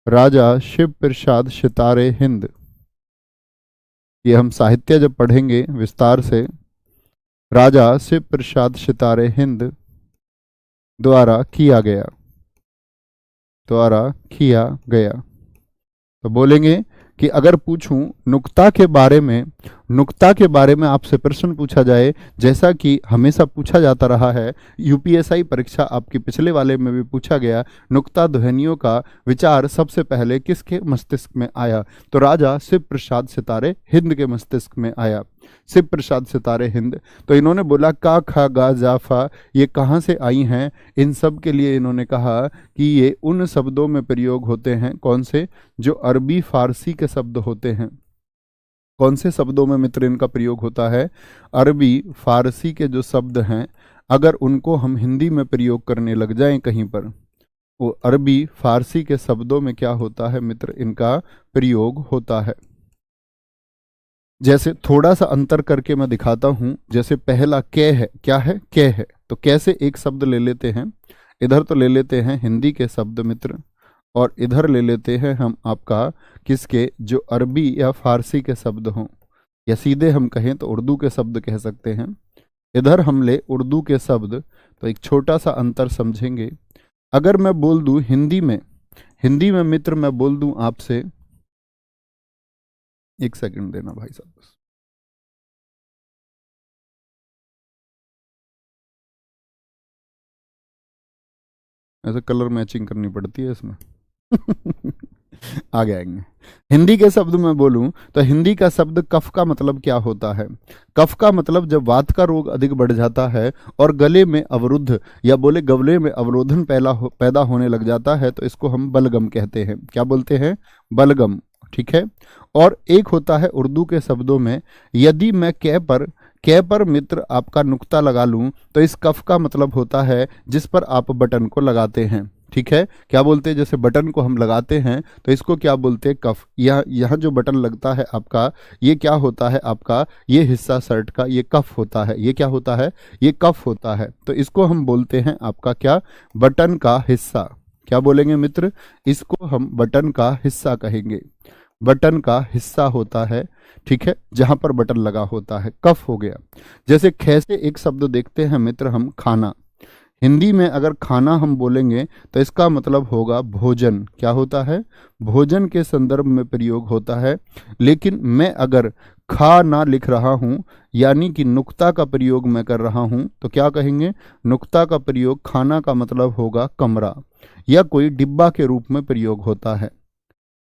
राजा शिव प्रसाद सितारे हिंद, ये हम साहित्य जब पढ़ेंगे विस्तार से, राजा शिव प्रसाद सितारे हिंद द्वारा किया गया, द्वारा किया गया। तो बोलेंगे कि अगर पूछूं नुक्ता के बारे में, नुक्ता के बारे में आपसे प्रश्न पूछा जाए, जैसा कि हमेशा पूछा जाता रहा है, यूपीएसआई परीक्षा आपकी पिछले वाले में भी पूछा गया, नुक्ता ध्वनियों का विचार सबसे पहले किसके मस्तिष्क में आया, तो राजा शिव प्रसाद सितारे हिंद के मस्तिष्क में आया। शिव प्रसाद सितारे हिंद, तो इन्होंने बोला का खा गा जाफा ये कहाँ से आई हैं, इन सब के लिए इन्होंने कहा कि ये उन शब्दों में प्रयोग होते हैं, कौन से, जो अरबी फारसी के शब्द होते हैं। कौन से शब्दों में मित्र इनका प्रयोग होता है, अरबी फारसी के जो शब्द हैं, अगर उनको हम हिंदी में प्रयोग करने लग जाएं कहीं पर, वो अरबी फारसी के शब्दों में क्या होता है मित्र, इनका प्रयोग होता है। जैसे थोड़ा सा अंतर करके मैं दिखाता हूं, जैसे पहला कै है, क्या है, कै है, तो कैसे एक शब्द ले लेते हैं, इधर तो ले लेते हैं हिंदी के शब्द मित्र, और इधर ले लेते हैं हम आपका किसके, जो अरबी या फारसी के शब्द हों, या सीधे हम कहें तो उर्दू के शब्द कह सकते हैं। इधर हम ले उर्दू के शब्द, तो एक छोटा सा अंतर समझेंगे। अगर मैं बोल दूं हिंदी में मित्र मैं बोल दूं आपसे, एक सेकंड देना भाई साहब बस। ऐसे कलर मैचिंग करनी पड़ती है इसमें आगे आएंगे। हिंदी के शब्द में बोलूं तो हिंदी का शब्द कफ का मतलब क्या होता है, कफ का मतलब जब वात का रोग अधिक बढ़ जाता है और गले में अवरुद्ध या बोले गले में अवरोधन पैदा होने लग जाता है, तो इसको हम बलगम कहते हैं। क्या बोलते हैं, बलगम, ठीक है। और एक होता है उर्दू के शब्दों में, यदि मैं कै पर मित्र आपका नुक्ता लगा लूं तो इस कफ का मतलब होता है जिस पर आप बटन को लगाते हैं, ठीक है। क्या बोलते हैं, जैसे बटन को हम लगाते हैं तो इसको क्या बोलते हैं, कफ। यहाँ जो बटन लगता है आपका, ये क्या होता है आपका, ये हिस्सा शर्ट का ये कफ होता है, ये क्या होता है, ये कफ होता है। तो इसको हम बोलते हैं आपका क्या, बटन का हिस्सा, क्या बोलेंगे मित्र? इसको हम बटन का हिस्सा कहेंगे। बटन का हिस्सा होता है, ठीक है, जहां पर बटन लगा होता है। कफ हो गया। जैसे ख से एक शब्द देखते हैं मित्र हम, खाना। हिंदी में अगर खाना हम बोलेंगे तो इसका मतलब होगा भोजन। क्या होता है? भोजन के संदर्भ में प्रयोग होता है। लेकिन मैं अगर खा ना लिख रहा हूं, यानी कि नुक्ता का प्रयोग मैं कर रहा हूं, तो क्या कहेंगे? नुक्ता का प्रयोग खाना का मतलब होगा कमरा या कोई डिब्बा के रूप में प्रयोग होता है।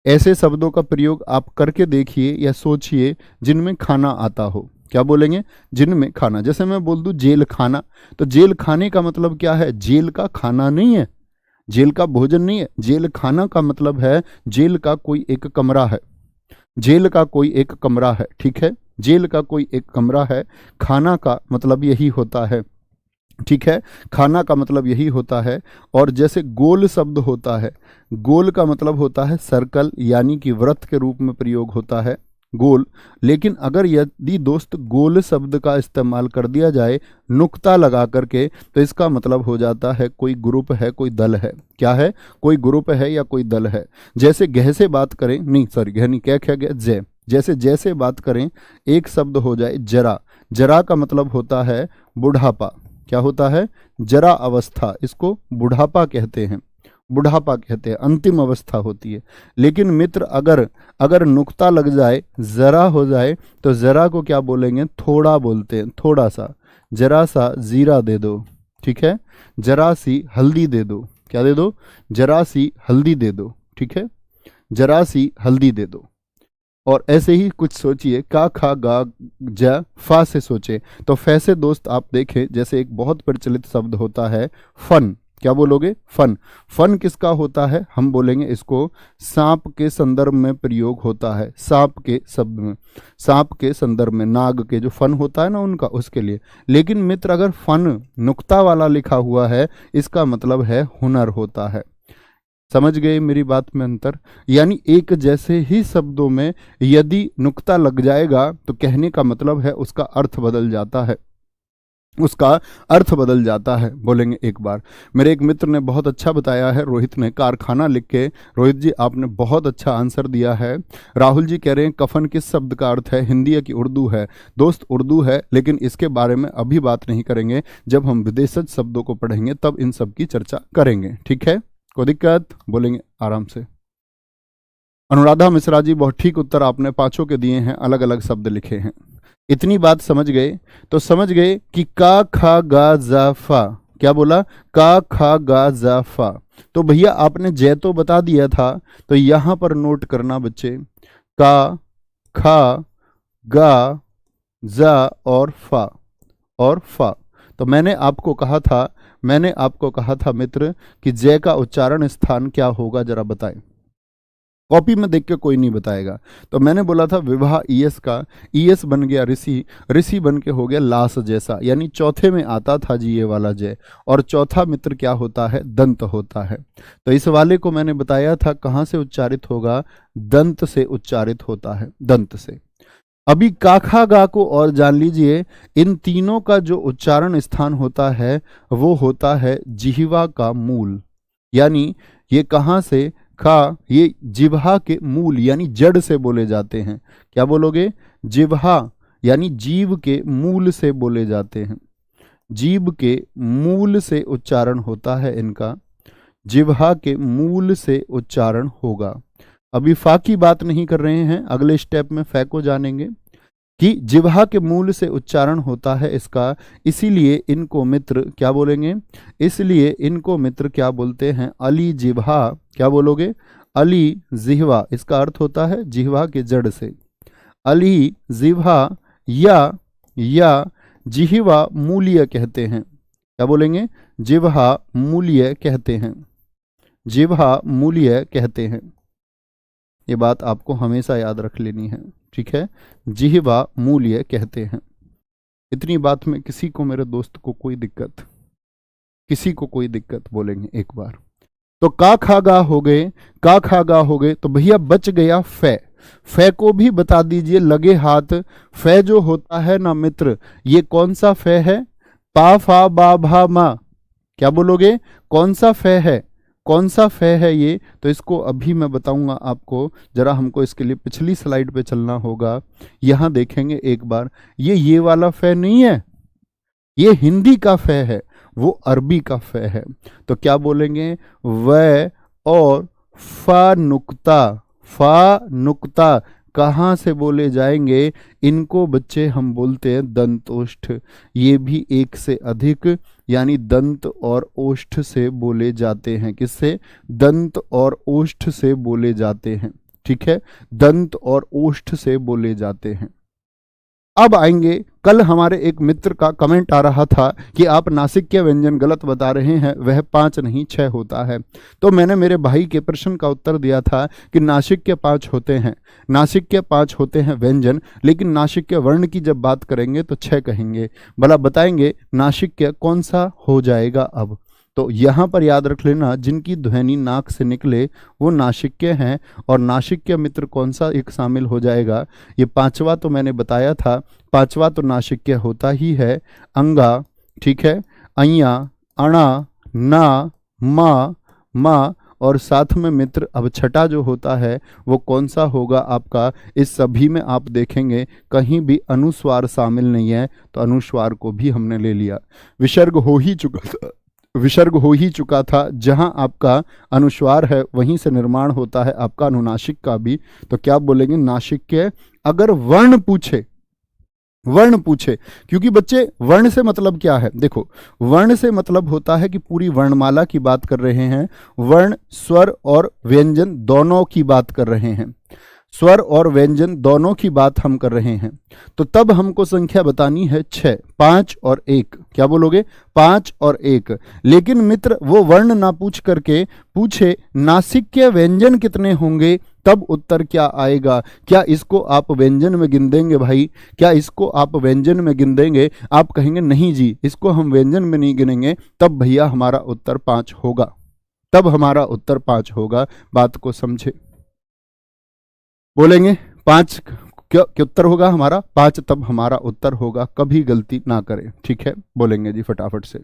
ऐसे शब्दों का प्रयोग आप करके देखिए या सोचिए जिनमें खाना आता हो। क्या बोलेंगे? जिनमें खाना। जैसे मैं बोल दूं जेल खाना, तो जेल खाने का मतलब क्या है? जेल का खाना नहीं है, जेल का भोजन नहीं है। जेल खाना का मतलब है जेल का कोई एक कमरा है, जेल का कोई एक कमरा है, ठीक है, जेल का कोई एक कमरा है। खाना का मतलब यही होता है, ठीक है, खाना का मतलब यही होता है। और जैसे गोल शब्द होता है, गोल का मतलब होता है सर्कल, यानी कि वृत्त के रूप में प्रयोग होता है गोल। लेकिन अगर यदि दोस्त गोल शब्द का इस्तेमाल कर दिया जाए नुक्ता लगा करके, तो इसका मतलब हो जाता है कोई ग्रुप है, कोई दल है। क्या है? कोई ग्रुप है या कोई दल है। जैसे गह से बात करें, नहीं सॉरी गह नहीं, क्या गया जय, जैसे जैसे बात करें एक शब्द हो जाए जरा। जरा का मतलब होता है बुढ़ापा। क्या होता है? जरा अवस्था, इसको बुढ़ापा कहते हैं, बुढ़ापा कहते हैं, अंतिम अवस्था होती है। लेकिन मित्र अगर नुक्ता लग जाए, जरा हो जाए, तो जरा को क्या बोलेंगे? थोड़ा बोलते हैं, थोड़ा सा। जरा सा जीरा दे दो, ठीक है, जरा सी हल्दी दे दो। क्या दे दो? जरा सी हल्दी दे दो, ठीक है, जरा सी हल्दी दे दो। और ऐसे ही कुछ सोचिए, का खा गा जा फा से सोचे, तो फै से दोस्त आप देखें, जैसे एक बहुत प्रचलित शब्द होता है फन। क्या बोलोगे? फन। फन किसका होता है? हम बोलेंगे इसको सांप के संदर्भ में प्रयोग होता है। सांप के शब्द में, सांप के संदर्भ में, नाग के जो फन होता है ना उनका, उसके लिए। लेकिन मित्र अगर फन नुक्ता वाला लिखा हुआ है, इसका मतलब है हुनर होता है। समझ गए मेरी बात में अंतर? यानी एक जैसे ही शब्दों में यदि नुक्ता लग जाएगा तो कहने का मतलब है उसका अर्थ बदल जाता है, उसका अर्थ बदल जाता है। बोलेंगे एक बार, मेरे एक मित्र ने बहुत अच्छा बताया है, रोहित ने, कारखाना लिख के। रोहित जी आपने बहुत अच्छा आंसर दिया है। राहुल जी कह रहे हैं कफन किस शब्द का अर्थ है, हिंदी है कि उर्दू है? दोस्त उर्दू है, लेकिन इसके बारे में अभी बात नहीं करेंगे। जब हम विदेशज शब्दों को पढ़ेंगे तब इन सब की चर्चा करेंगे, ठीक है? कोई दिक्कत? बोलेंगे आराम से। अनुराधा मिश्रा जी बहुत ठीक उत्तर आपने पांचों के दिए हैं, अलग अलग शब्द लिखे हैं। इतनी बात समझ गए तो समझ गए कि का खा गा जा फा। क्या बोला? का खा गा जा फा। तो भैया आपने जय तो बता दिया था, तो यहां पर नोट करना बच्चे, का खा गा जा और फा, और फा। तो मैंने आपको कहा था मित्र कि जय का उच्चारण स्थान क्या होगा, जरा बताएं। कॉपी में देख के कोई नहीं बताएगा। तो मैंने बोला था विवाह ईएस का, ईएस बन गया ऋषि, ऋषि बन के हो गया लास जैसा, यानी चौथे में आता था जी ये वाला जय। और चौथा मित्र क्या होता है? दंत होता है। तो इस वाले को मैंने बताया था कहाँ से उच्चारित होगा? दंत से उच्चारित होता है, दंत से। अभी काखा गा को और जान लीजिए, इन तीनों का जो उच्चारण स्थान होता है वो होता है जिह्वा का मूल। यानी ये कहाँ से? खा, ये जिह्वा के मूल यानी जड़ से बोले जाते हैं। क्या बोलोगे? जिह्वा यानी जीव के मूल से बोले जाते हैं, जीव के मूल से उच्चारण होता है इनका, जिह्वा के मूल से उच्चारण होगा। अभी फा की बात नहीं कर रहे हैं, अगले स्टेप में फै को जानेंगे कि जिह्वा के मूल से उच्चारण होता है इसका। इसीलिए इनको मित्र क्या बोलेंगे? इसलिए इनको मित्र क्या बोलते हैं? अली जिह्वा। क्या बोलोगे? अली जिह्वा। इसका अर्थ होता है जिह्वा के जड़ से। अली जिह्वा या जिह्वा मूल्य कहते हैं। क्या बोलेंगे? जिह्वा मूल्य कहते हैं, जिह्वा मूल्य कहते हैं। ये बात आपको हमेशा याद रख लेनी है, ठीक है? जिह्वा मूल्य कहते हैं। इतनी बात में किसी को, मेरे दोस्त को कोई दिक्कत? किसी को कोई दिक्कत? बोलेंगे एक बार। तो का खा गा हो गए, का खा गा हो गए, तो भैया बच गया फै। फै को भी बता दीजिए लगे हाथ। फै जो होता है ना मित्र, ये कौन सा फै है? पा फा बा भा मा। क्या बोलोगे? कौन सा फै है? कौन सा फे है ये, तो इसको अभी मैं बताऊंगा आपको। जरा हमको इसके लिए पिछली स्लाइड पे चलना होगा। यहां देखेंगे एक बार, ये वाला फे नहीं है, ये हिंदी का फे है, वो अरबी का फे है। तो क्या बोलेंगे, व और फा नुक्ता, फा नुक्ता कहाँ से बोले जाएंगे, इनको बच्चे हम बोलते हैं दंतोष्ठ। ये भी एक से अधिक यानी दंत और ओष्ठ से बोले जाते हैं। किससे, दंत और ओष्ठ से बोले जाते हैं। ठीक है, दंत और ओष्ठ से बोले जाते हैं। अब आएंगे, कल हमारे एक मित्र का कमेंट आ रहा था कि आप नासिक के व्यंजन गलत बता रहे हैं, वह 5 नहीं 6 होता है। तो मैंने मेरे भाई के प्रश्न का उत्तर दिया था कि नासिक के 5 होते हैं, नासिक के 5 होते हैं व्यंजन, लेकिन नासिक के वर्ण की जब बात करेंगे तो 6 कहेंगे। भला बताएंगे नासिक के कौन सा हो जाएगा अब। तो यहाँ पर याद रख लेना, जिनकी ध्वनि नाक से निकले वो नासिक्य हैं। और नासिक्य मित्र कौन सा एक शामिल हो जाएगा, ये 5वां तो मैंने बताया था, 5वां तो नासिक्य होता ही है, अंगा। ठीक है, अय्या, अणा, ना, मा, और साथ में मित्र अब छठा जो होता है वो कौन सा होगा आपका। इस सभी में आप देखेंगे कहीं भी अनुस्वार शामिल नहीं है, तो अनुस्वार को भी हमने ले लिया। विसर्ग हो ही चुका था, विसर्ग हो ही चुका था। जहां आपका अनुस्वार है वहीं से निर्माण होता है आपका अनुनासिक का भी। तो क्या बोलेंगे, नासिक्य। अगर वर्ण पूछे, वर्ण पूछे, क्योंकि बच्चे वर्ण से मतलब क्या है, देखो वर्ण से मतलब होता है कि पूरी वर्णमाला की बात कर रहे हैं, वर्ण स्वर और व्यंजन दोनों की बात कर रहे हैं, स्वर और व्यंजन दोनों की बात हम कर रहे हैं। तो तब हमको संख्या बतानी है 6, 5 और 1। क्या बोलोगे, 5 और 1। लेकिन मित्र वो वर्ण ना पूछ करके पूछे नासिक के व्यंजन कितने होंगे, तब उत्तर क्या आएगा। क्या इसको आप व्यंजन में गिन देंगे भाई, क्या इसको आप व्यंजन में गिन देंगे। आप कहेंगे नहीं जी इसको हम व्यंजन में नहीं गिनेंगे, तब भैया हमारा उत्तर 5 होगा, तब हमारा उत्तर 5 होगा। बात को समझे, बोलेंगे 5 क्या उत्तर होगा हमारा, 5 तब हमारा उत्तर होगा। कभी गलती ना करें, ठीक है। बोलेंगे जी फटाफट से,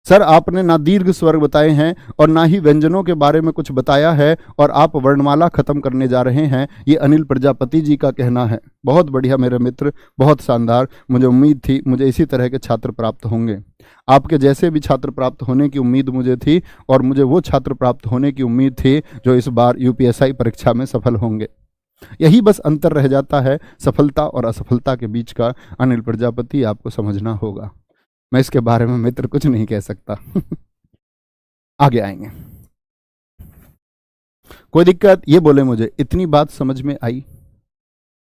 सर आपने ना दीर्घ स्वर बताए हैं और ना ही व्यंजनों के बारे में कुछ बताया है और आप वर्णमाला खत्म करने जा रहे हैं, ये अनिल प्रजापति जी का कहना है। बहुत बढ़िया मेरे मित्र, बहुत शानदार। मुझे उम्मीद थी मुझे इसी तरह के छात्र प्राप्त होंगे, आपके जैसे भी छात्र प्राप्त होने की उम्मीद मुझे थी, और मुझे वो छात्र प्राप्त होने की उम्मीद थी जो इस बार यूपीएससी परीक्षा में सफल होंगे। यही बस अंतर रह जाता है सफलता और असफलता के बीच का। अनिल प्रजापति आपको समझना होगा, मैं इसके बारे में मित्र कुछ नहीं कह सकता। आगे आएंगे, कोई दिक्कत, ये बोले मुझे इतनी बात समझ में आई,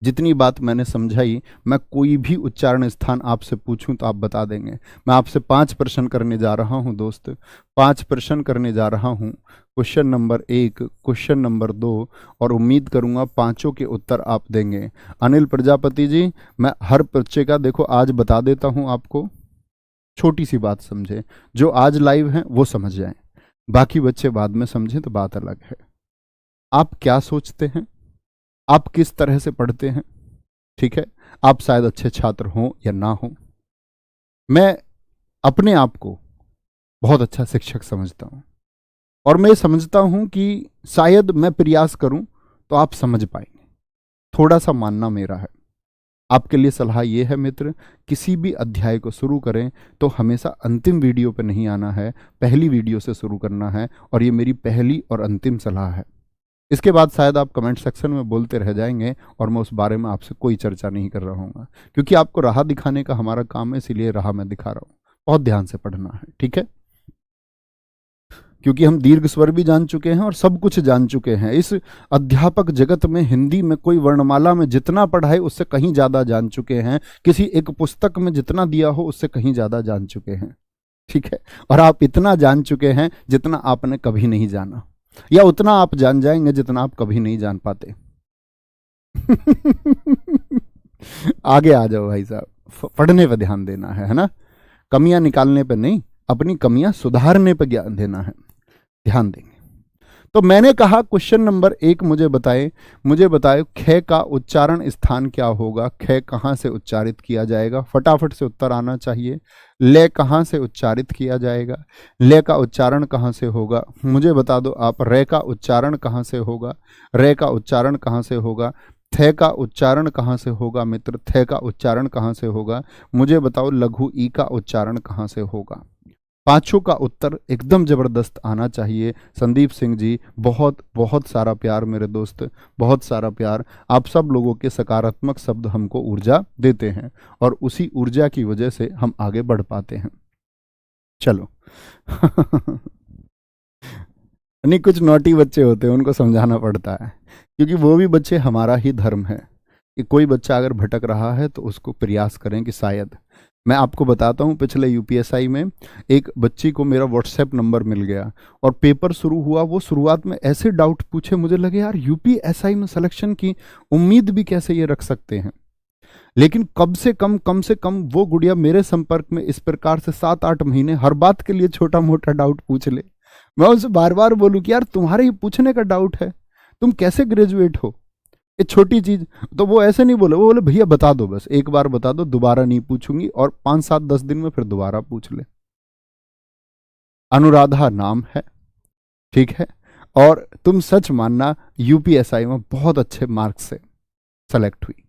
जितनी बात मैंने समझाई। मैं कोई भी उच्चारण स्थान आपसे पूछूं तो आप बता देंगे। मैं आपसे 5 प्रश्न करने जा रहा हूं दोस्त, 5 प्रश्न करने जा रहा हूं। क्वेश्चन नंबर 1, क्वेश्चन नंबर 2, और उम्मीद करूंगा पांचों के उत्तर आप देंगे। अनिल प्रजापति जी, मैं हर बच्चे का देखो आज बता देता हूं आपको, छोटी सी बात समझे, जो आज लाइव हैं वो समझ जाएं, बाकी बच्चे बाद में समझें तो बात अलग है। आप क्या सोचते हैं, आप किस तरह से पढ़ते हैं, ठीक है, आप शायद अच्छे छात्र हों या ना हों। मैं अपने आप को बहुत अच्छा शिक्षक समझता हूं, और मैं समझता हूं कि शायद मैं प्रयास करूं तो आप समझ पाएंगे, थोड़ा सा मानना मेरा है। आपके लिए सलाह यह है मित्र, किसी भी अध्याय को शुरू करें तो हमेशा अंतिम वीडियो पे नहीं आना है, पहली वीडियो से शुरू करना है, और ये मेरी पहली और अंतिम सलाह है। इसके बाद शायद आप कमेंट सेक्शन में बोलते रह जाएंगे और मैं उस बारे में आपसे कोई चर्चा नहीं कर रहा हूँ, क्योंकि आपको राह दिखाने का हमारा काम है, इसीलिए राह मैं दिखा रहा हूँ। बहुत ध्यान से पढ़ना है, ठीक है, क्योंकि हम दीर्घ स्वर भी जान चुके हैं और सब कुछ जान चुके हैं। इस अध्यापक जगत में हिंदी में कोई वर्णमाला में जितना पढ़ा है उससे कहीं ज़्यादा जान चुके हैं, किसी एक पुस्तक में जितना दिया हो उससे कहीं ज़्यादा जान चुके हैं, ठीक है। और आप इतना जान चुके हैं जितना आपने कभी नहीं जाना, या उतना आप जान जाएंगे जितना आप कभी नहीं जान पाते। आगे आ जाओ भाई साहब, पढ़ने पर ध्यान देना है ना, कमियां निकालने पर नहीं, अपनी कमियां सुधारने पर ज्ञान देना है, ध्यान देंगे। तो मैंने कहा क्वेश्चन नंबर 1 मुझे बताए ख का उच्चारण स्थान क्या होगा, ख कहाँ से उच्चारित किया जाएगा, फटाफट से उत्तर आना चाहिए। ले कहाँ से उच्चारित किया जाएगा, ले का उच्चारण कहाँ से होगा, मुझे बता दो आप। रे का उच्चारण कहाँ से होगा, रे का उच्चारण कहाँ से होगा। थे का उच्चारण कहाँ से होगा मित्र, थे का उच्चारण कहाँ से होगा। मुझे बताओ लघु ई का उच्चारण कहाँ से होगा। पांचों का उत्तर एकदम जबरदस्त आना चाहिए। संदीप सिंह जी, बहुत बहुत सारा प्यार मेरे दोस्त, बहुत सारा प्यार। आप सब लोगों के सकारात्मक शब्द हमको ऊर्जा देते हैं और उसी ऊर्जा की वजह से हम आगे बढ़ पाते हैं। चलो नहीं, कुछ नॉटी बच्चे होते हैं, उनको समझाना पड़ता है, क्योंकि वो भी बच्चे हमारा ही धर्म है कि कोई बच्चा अगर भटक रहा है तो उसको प्रयास करें कि शायद। मैं आपको बताता हूँ, पिछले यूपीएसआई में एक बच्ची को मेरा व्हाट्सएप नंबर मिल गया और पेपर शुरू हुआ। वो शुरुआत में ऐसे डाउट पूछे, मुझे लगे यार यूपीएसआई में सिलेक्शन की उम्मीद भी कैसे ये रख सकते हैं। लेकिन कम से कम वो गुड़िया मेरे संपर्क में इस प्रकार से 7-8 महीने हर बात के लिए छोटा मोटा डाउट पूछ ले। मैं उनसे बार बार बोलूँ कि यार तुम्हारे ही पूछने का डाउट है, तुम कैसे ग्रेजुएट हो, ये छोटी चीज। तो वो ऐसे नहीं बोले, वो बोले भैया बता दो, बस एक बार बता दो, दोबारा नहीं पूछूंगी। और 5-7-10 दिन में फिर दोबारा पूछ ले। अनुराधा नाम है, ठीक है, और तुम सच मानना यूपीएसआई में बहुत अच्छे मार्क्स से सेलेक्ट हुई।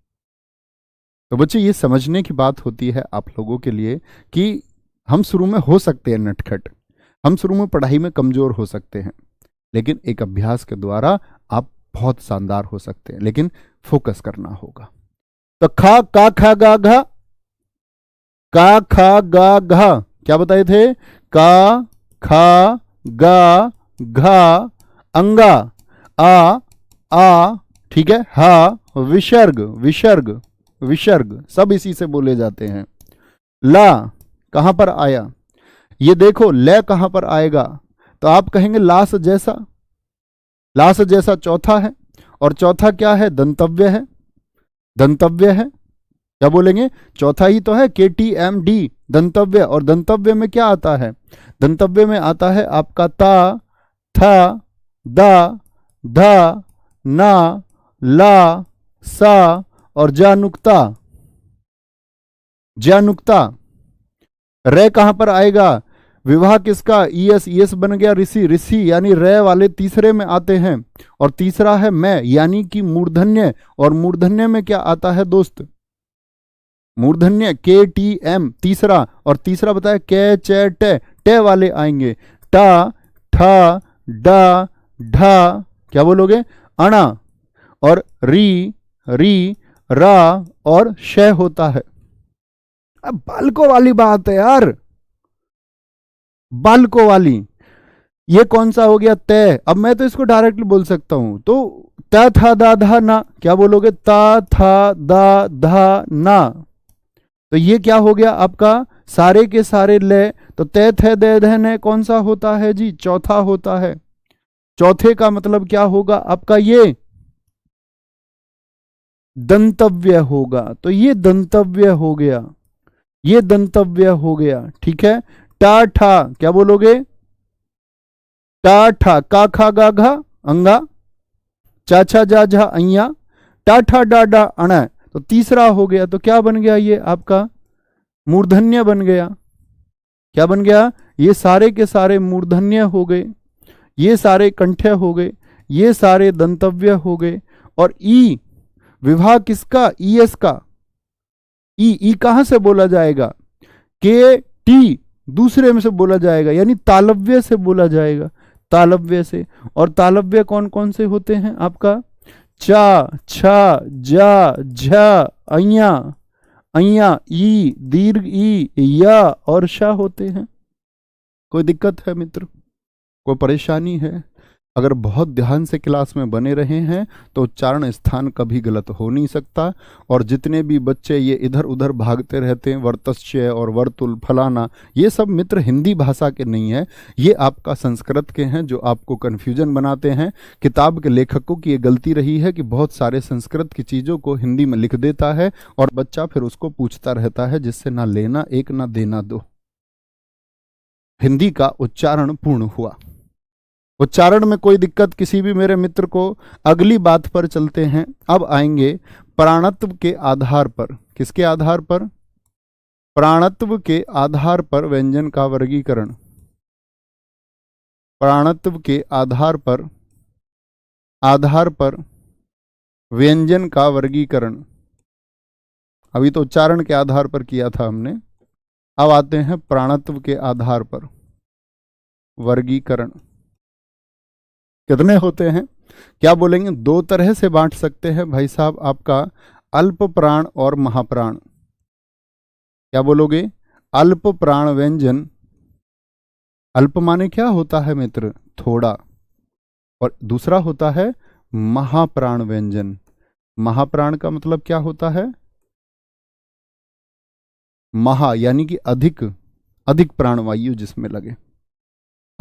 तो बच्चे ये समझने की बात होती है आप लोगों के लिए कि हम शुरू में हो सकते हैं नटखट, हम शुरू में पढ़ाई में कमजोर हो सकते हैं, लेकिन एक अभ्यास के द्वारा आप बहुत शानदार हो सकते हैं, लेकिन फोकस करना होगा। तो खा का खा गा घा, का खा गा घा क्या बताए थे, का खा गा घा, अंगा आ, ठीक है, हा, विसर्ग विसर्ग विसर्ग सब इसी से बोले जाते हैं। ला कहां पर आया, ये देखो ले कहां पर आएगा, तो आप कहेंगे लास जैसा, लास जैसा चौथा है, और चौथा क्या है, दंतव्य है, दंतव्य है, क्या बोलेंगे, चौथा ही तो है, KTMD दंतव्य। और दंतव्य में क्या आता है, दंतव्य में आता है आपका ता, था, दा, धा, ना, ला, सा और जानुक्ता, जानुक्ता। रे कहां पर आएगा, विवाह किसका, ईएस बन गया ऋषि, ऋषि यानी रे वाले तीसरे में आते हैं। और तीसरा है मैं, यानी कि मूर्धन्य, और मूर्धन्य में क्या आता है दोस्त, मूर्धन्य KTM तीसरा, और तीसरा बताया के चे टे वाले आएंगे, टा, ठा, डा, ढा, क्या बोलोगे, अणा, और री, रा और शय होता है। अब बालकों वाली बात है यार, बालकों वाली। ये कौन सा हो गया, तय। अब मैं तो इसको डायरेक्टली बोल सकता हूं, तो ता था दा धा ना, क्या बोलोगे, ता था दा धा ना। तो ये क्या हो गया आपका, सारे के सारे ले, तो तय थे दे धने कौन सा होता है जी, चौथा होता है। चौथे का मतलब क्या होगा आपका, ये दंतव्य होगा। तो ये दंतव्य हो गया, ये दंतव्य हो गया, ठीक है। टा ठा क्या बोलोगे, टा ठा का खा गा घा अंगा, चा छा जा झा अइया, टा ठा डा डा अण। तो तीसरा हो गया, तो क्या बन गया ये आपका, मूर्धन्य बन गया। क्या बन गया, ये सारे के सारे मूर्धन्य हो गए, ये सारे कंठ्य हो गए, ये सारे दंतव्य हो गए। और ई विवाह किसका, ईएस का, ई कहां से बोला जाएगा, KT दूसरे में से बोला जाएगा, यानी तालव्य से बोला जाएगा, तालव्य से। और तालव्य कौन कौन से होते हैं आपका, चा, छा, जा, झा, अइया, अइया, ई, दीर्घ ई, या और शा होते हैं। कोई दिक्कत है मित्र, कोई परेशानी है? अगर बहुत ध्यान से क्लास में बने रहे हैं तो उच्चारण स्थान कभी गलत हो नहीं सकता। और जितने भी बच्चे ये इधर उधर भागते रहते हैं, वर्तस्य और वर्तुल फलाना, ये सब मित्र हिंदी भाषा के नहीं है, ये आपका संस्कृत के हैं, जो आपको कन्फ्यूजन बनाते हैं। किताब के लेखकों की ये गलती रही है कि बहुत सारे संस्कृत की चीज़ों को हिंदी में लिख देता है और बच्चा फिर उसको पूछता रहता है, जिससे ना लेना एक ना देना दो। हिंदी का उच्चारण पूर्ण हुआ। उच्चारण में कोई दिक्कत किसी भी मेरे मित्र को? अगली बात पर चलते हैं। अब आएंगे प्राणत्व के आधार पर। किसके आधार पर? प्राणत्व के आधार पर व्यंजन का वर्गीकरण। प्राणत्व के आधार पर व्यंजन का वर्गीकरण। अभी तो उच्चारण के आधार पर किया था हमने, अब आते हैं प्राणत्व के आधार पर वर्गीकरण। कितने होते हैं? क्या बोलेंगे? दो तरह से बांट सकते हैं भाई साहब, आपका अल्प प्राण और महाप्राण। क्या बोलोगे? अल्प प्राण व्यंजन। अल्प माने क्या होता है मित्र? थोड़ा। और दूसरा होता है महाप्राण व्यंजन। महाप्राण का मतलब क्या होता है? महा यानी कि अधिक, अधिक प्राणवायु जिसमें लगे,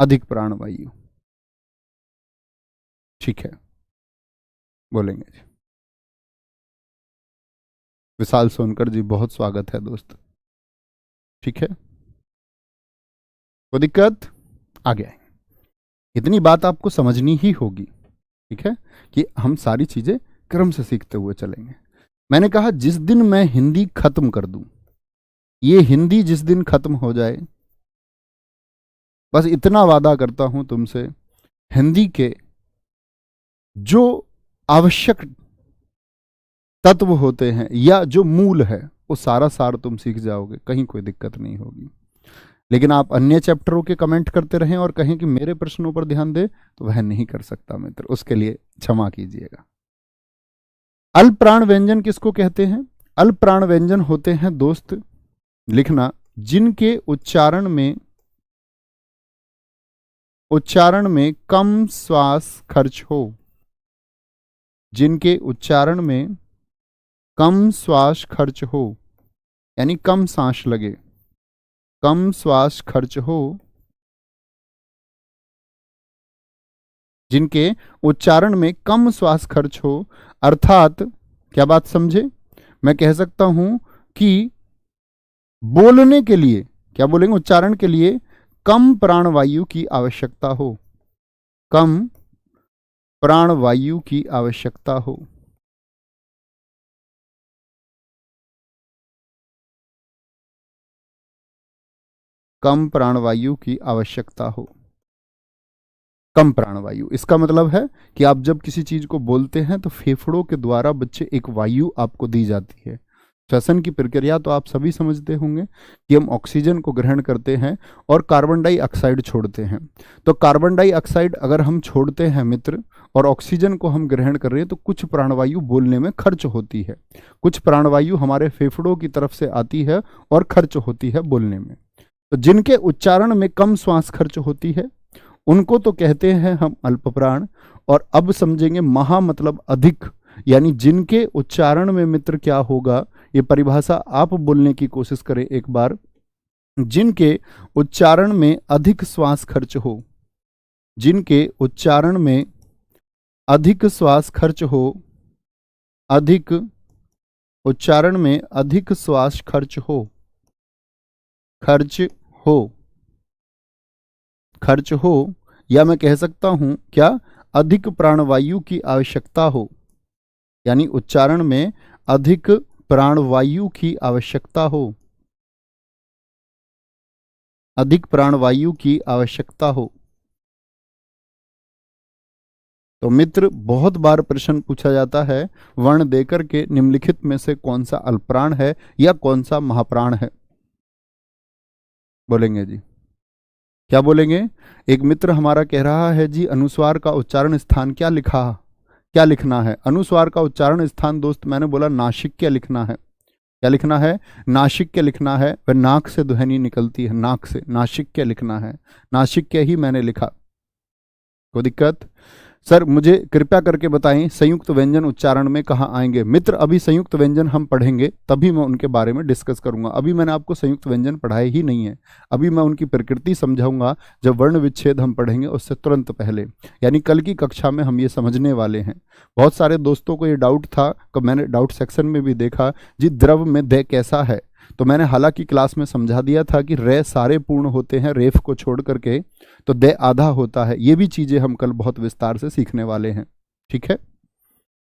अधिक प्राणवायु। ठीक है, बोलेंगे जी। विशाल सोनकर जी, बहुत स्वागत है दोस्त। ठीक है, कोई दिक्कत? आगे आएंगे। इतनी बात आपको समझनी ही होगी, ठीक है, कि हम सारी चीजें क्रम से सीखते हुए चलेंगे। मैंने कहा जिस दिन मैं हिंदी खत्म कर दूं, ये हिंदी जिस दिन खत्म हो जाए, बस इतना वादा करता हूं तुमसे, हिंदी के जो आवश्यक तत्व होते हैं या जो मूल है, वो सारा सार तुम सीख जाओगे, कहीं कोई दिक्कत नहीं होगी। लेकिन आप अन्य चैप्टरों के कमेंट करते रहें और कहें कि मेरे प्रश्नों पर ध्यान दे, तो वह नहीं कर सकता मित्र, उसके लिए क्षमा कीजिएगा। अल्प प्राण व्यंजन किसको कहते हैं? अल्प प्राण व्यंजन होते हैं दोस्त, लिखना, जिनके उच्चारण में कम श्वास खर्च हो। जिनके उच्चारण में कम श्वास खर्च हो, यानी कम सांस लगे, कम श्वास खर्च हो। जिनके उच्चारण में कम श्वास खर्च हो, अर्थात क्या बात समझे? मैं कह सकता हूं कि बोलने के लिए, क्या बोलेंगे, उच्चारण के लिए कम प्राणवायु की आवश्यकता हो, कम प्राणवायु की आवश्यकता हो। कम प्राणवायु की आवश्यकता हो। कम प्राणवायु, इसका मतलब है कि आप जब किसी चीज को बोलते हैं तो फेफड़ों के द्वारा बच्चे एक वायु आपको दी जाती है। श्वसन की प्रक्रिया तो आप सभी समझते होंगे कि हम ऑक्सीजन को ग्रहण करते हैं और कार्बन डाइऑक्साइड छोड़ते हैं। तो कार्बन डाइऑक्साइड अगर हम छोड़ते हैं मित्र और ऑक्सीजन को हम ग्रहण कर रहे हैं, तो कुछ प्राणवायु बोलने में खर्च होती है, कुछ प्राणवायु हमारे फेफड़ों की तरफ से आती है और खर्च होती है बोलने में। तो जिनके उच्चारण में कम श्वास खर्च होती है, उनको तो कहते हैं हम अल्प प्राण। और अब समझेंगे महा मतलब अधिक, यानी जिनके उच्चारण में मित्र क्या होगा, ये परिभाषा आप बोलने की कोशिश करें एक बार। जिनके उच्चारण में अधिक श्वास खर्च हो, जिनके उच्चारण में अधिक श्वास खर्च हो, अधिक उच्चारण में अधिक श्वास खर्च हो, खर्च हो, या मैं कह सकता हूं क्या, अधिक प्राणवायु की आवश्यकता हो, यानी उच्चारण में अधिक प्राणवायु की आवश्यकता हो, अधिक प्राणवायु की आवश्यकता हो। तो मित्र बहुत बार प्रश्न पूछा जाता है वर्ण देकर के, निम्नलिखित में से कौन सा अल्पप्राण है या कौन सा महाप्राण है? बोलेंगे जी, क्या बोलेंगे? एक मित्र हमारा कह रहा है जी अनुस्वार का उच्चारण स्थान क्या लिखना है? अनुस्वार का उच्चारण स्थान दोस्त मैंने बोला नासिक्य लिखना है। क्या लिखना है? नासिक्य लिखना है। वह नाक से ध्वनि निकलती है, नाक से, नासिक्य लिखना है। नासिक्य ही मैंने लिखा, कोई दिक्कत? सर मुझे कृपया करके बताएं संयुक्त व्यंजन उच्चारण में कहाँ आएंगे? मित्र अभी संयुक्त व्यंजन हम पढ़ेंगे, तभी मैं उनके बारे में डिस्कस करूंगा। अभी मैंने आपको संयुक्त व्यंजन पढ़ाए ही नहीं है, अभी मैं उनकी प्रकृति समझाऊंगा जब वर्ण विच्छेद हम पढ़ेंगे उससे तुरंत पहले, यानी कल की कक्षा में हम ये समझने वाले हैं। बहुत सारे दोस्तों को ये डाउट था, मैंने डाउट सेक्शन में भी देखा जी द्रव में दे कैसा है, तो मैंने हालांकि क्लास में समझा दिया था कि रे सारे पूर्ण होते हैं रेफ को छोड़ करके, तो दे आधा होता है। ये भी चीजें हम कल बहुत विस्तार से सीखने वाले हैं। ठीक है,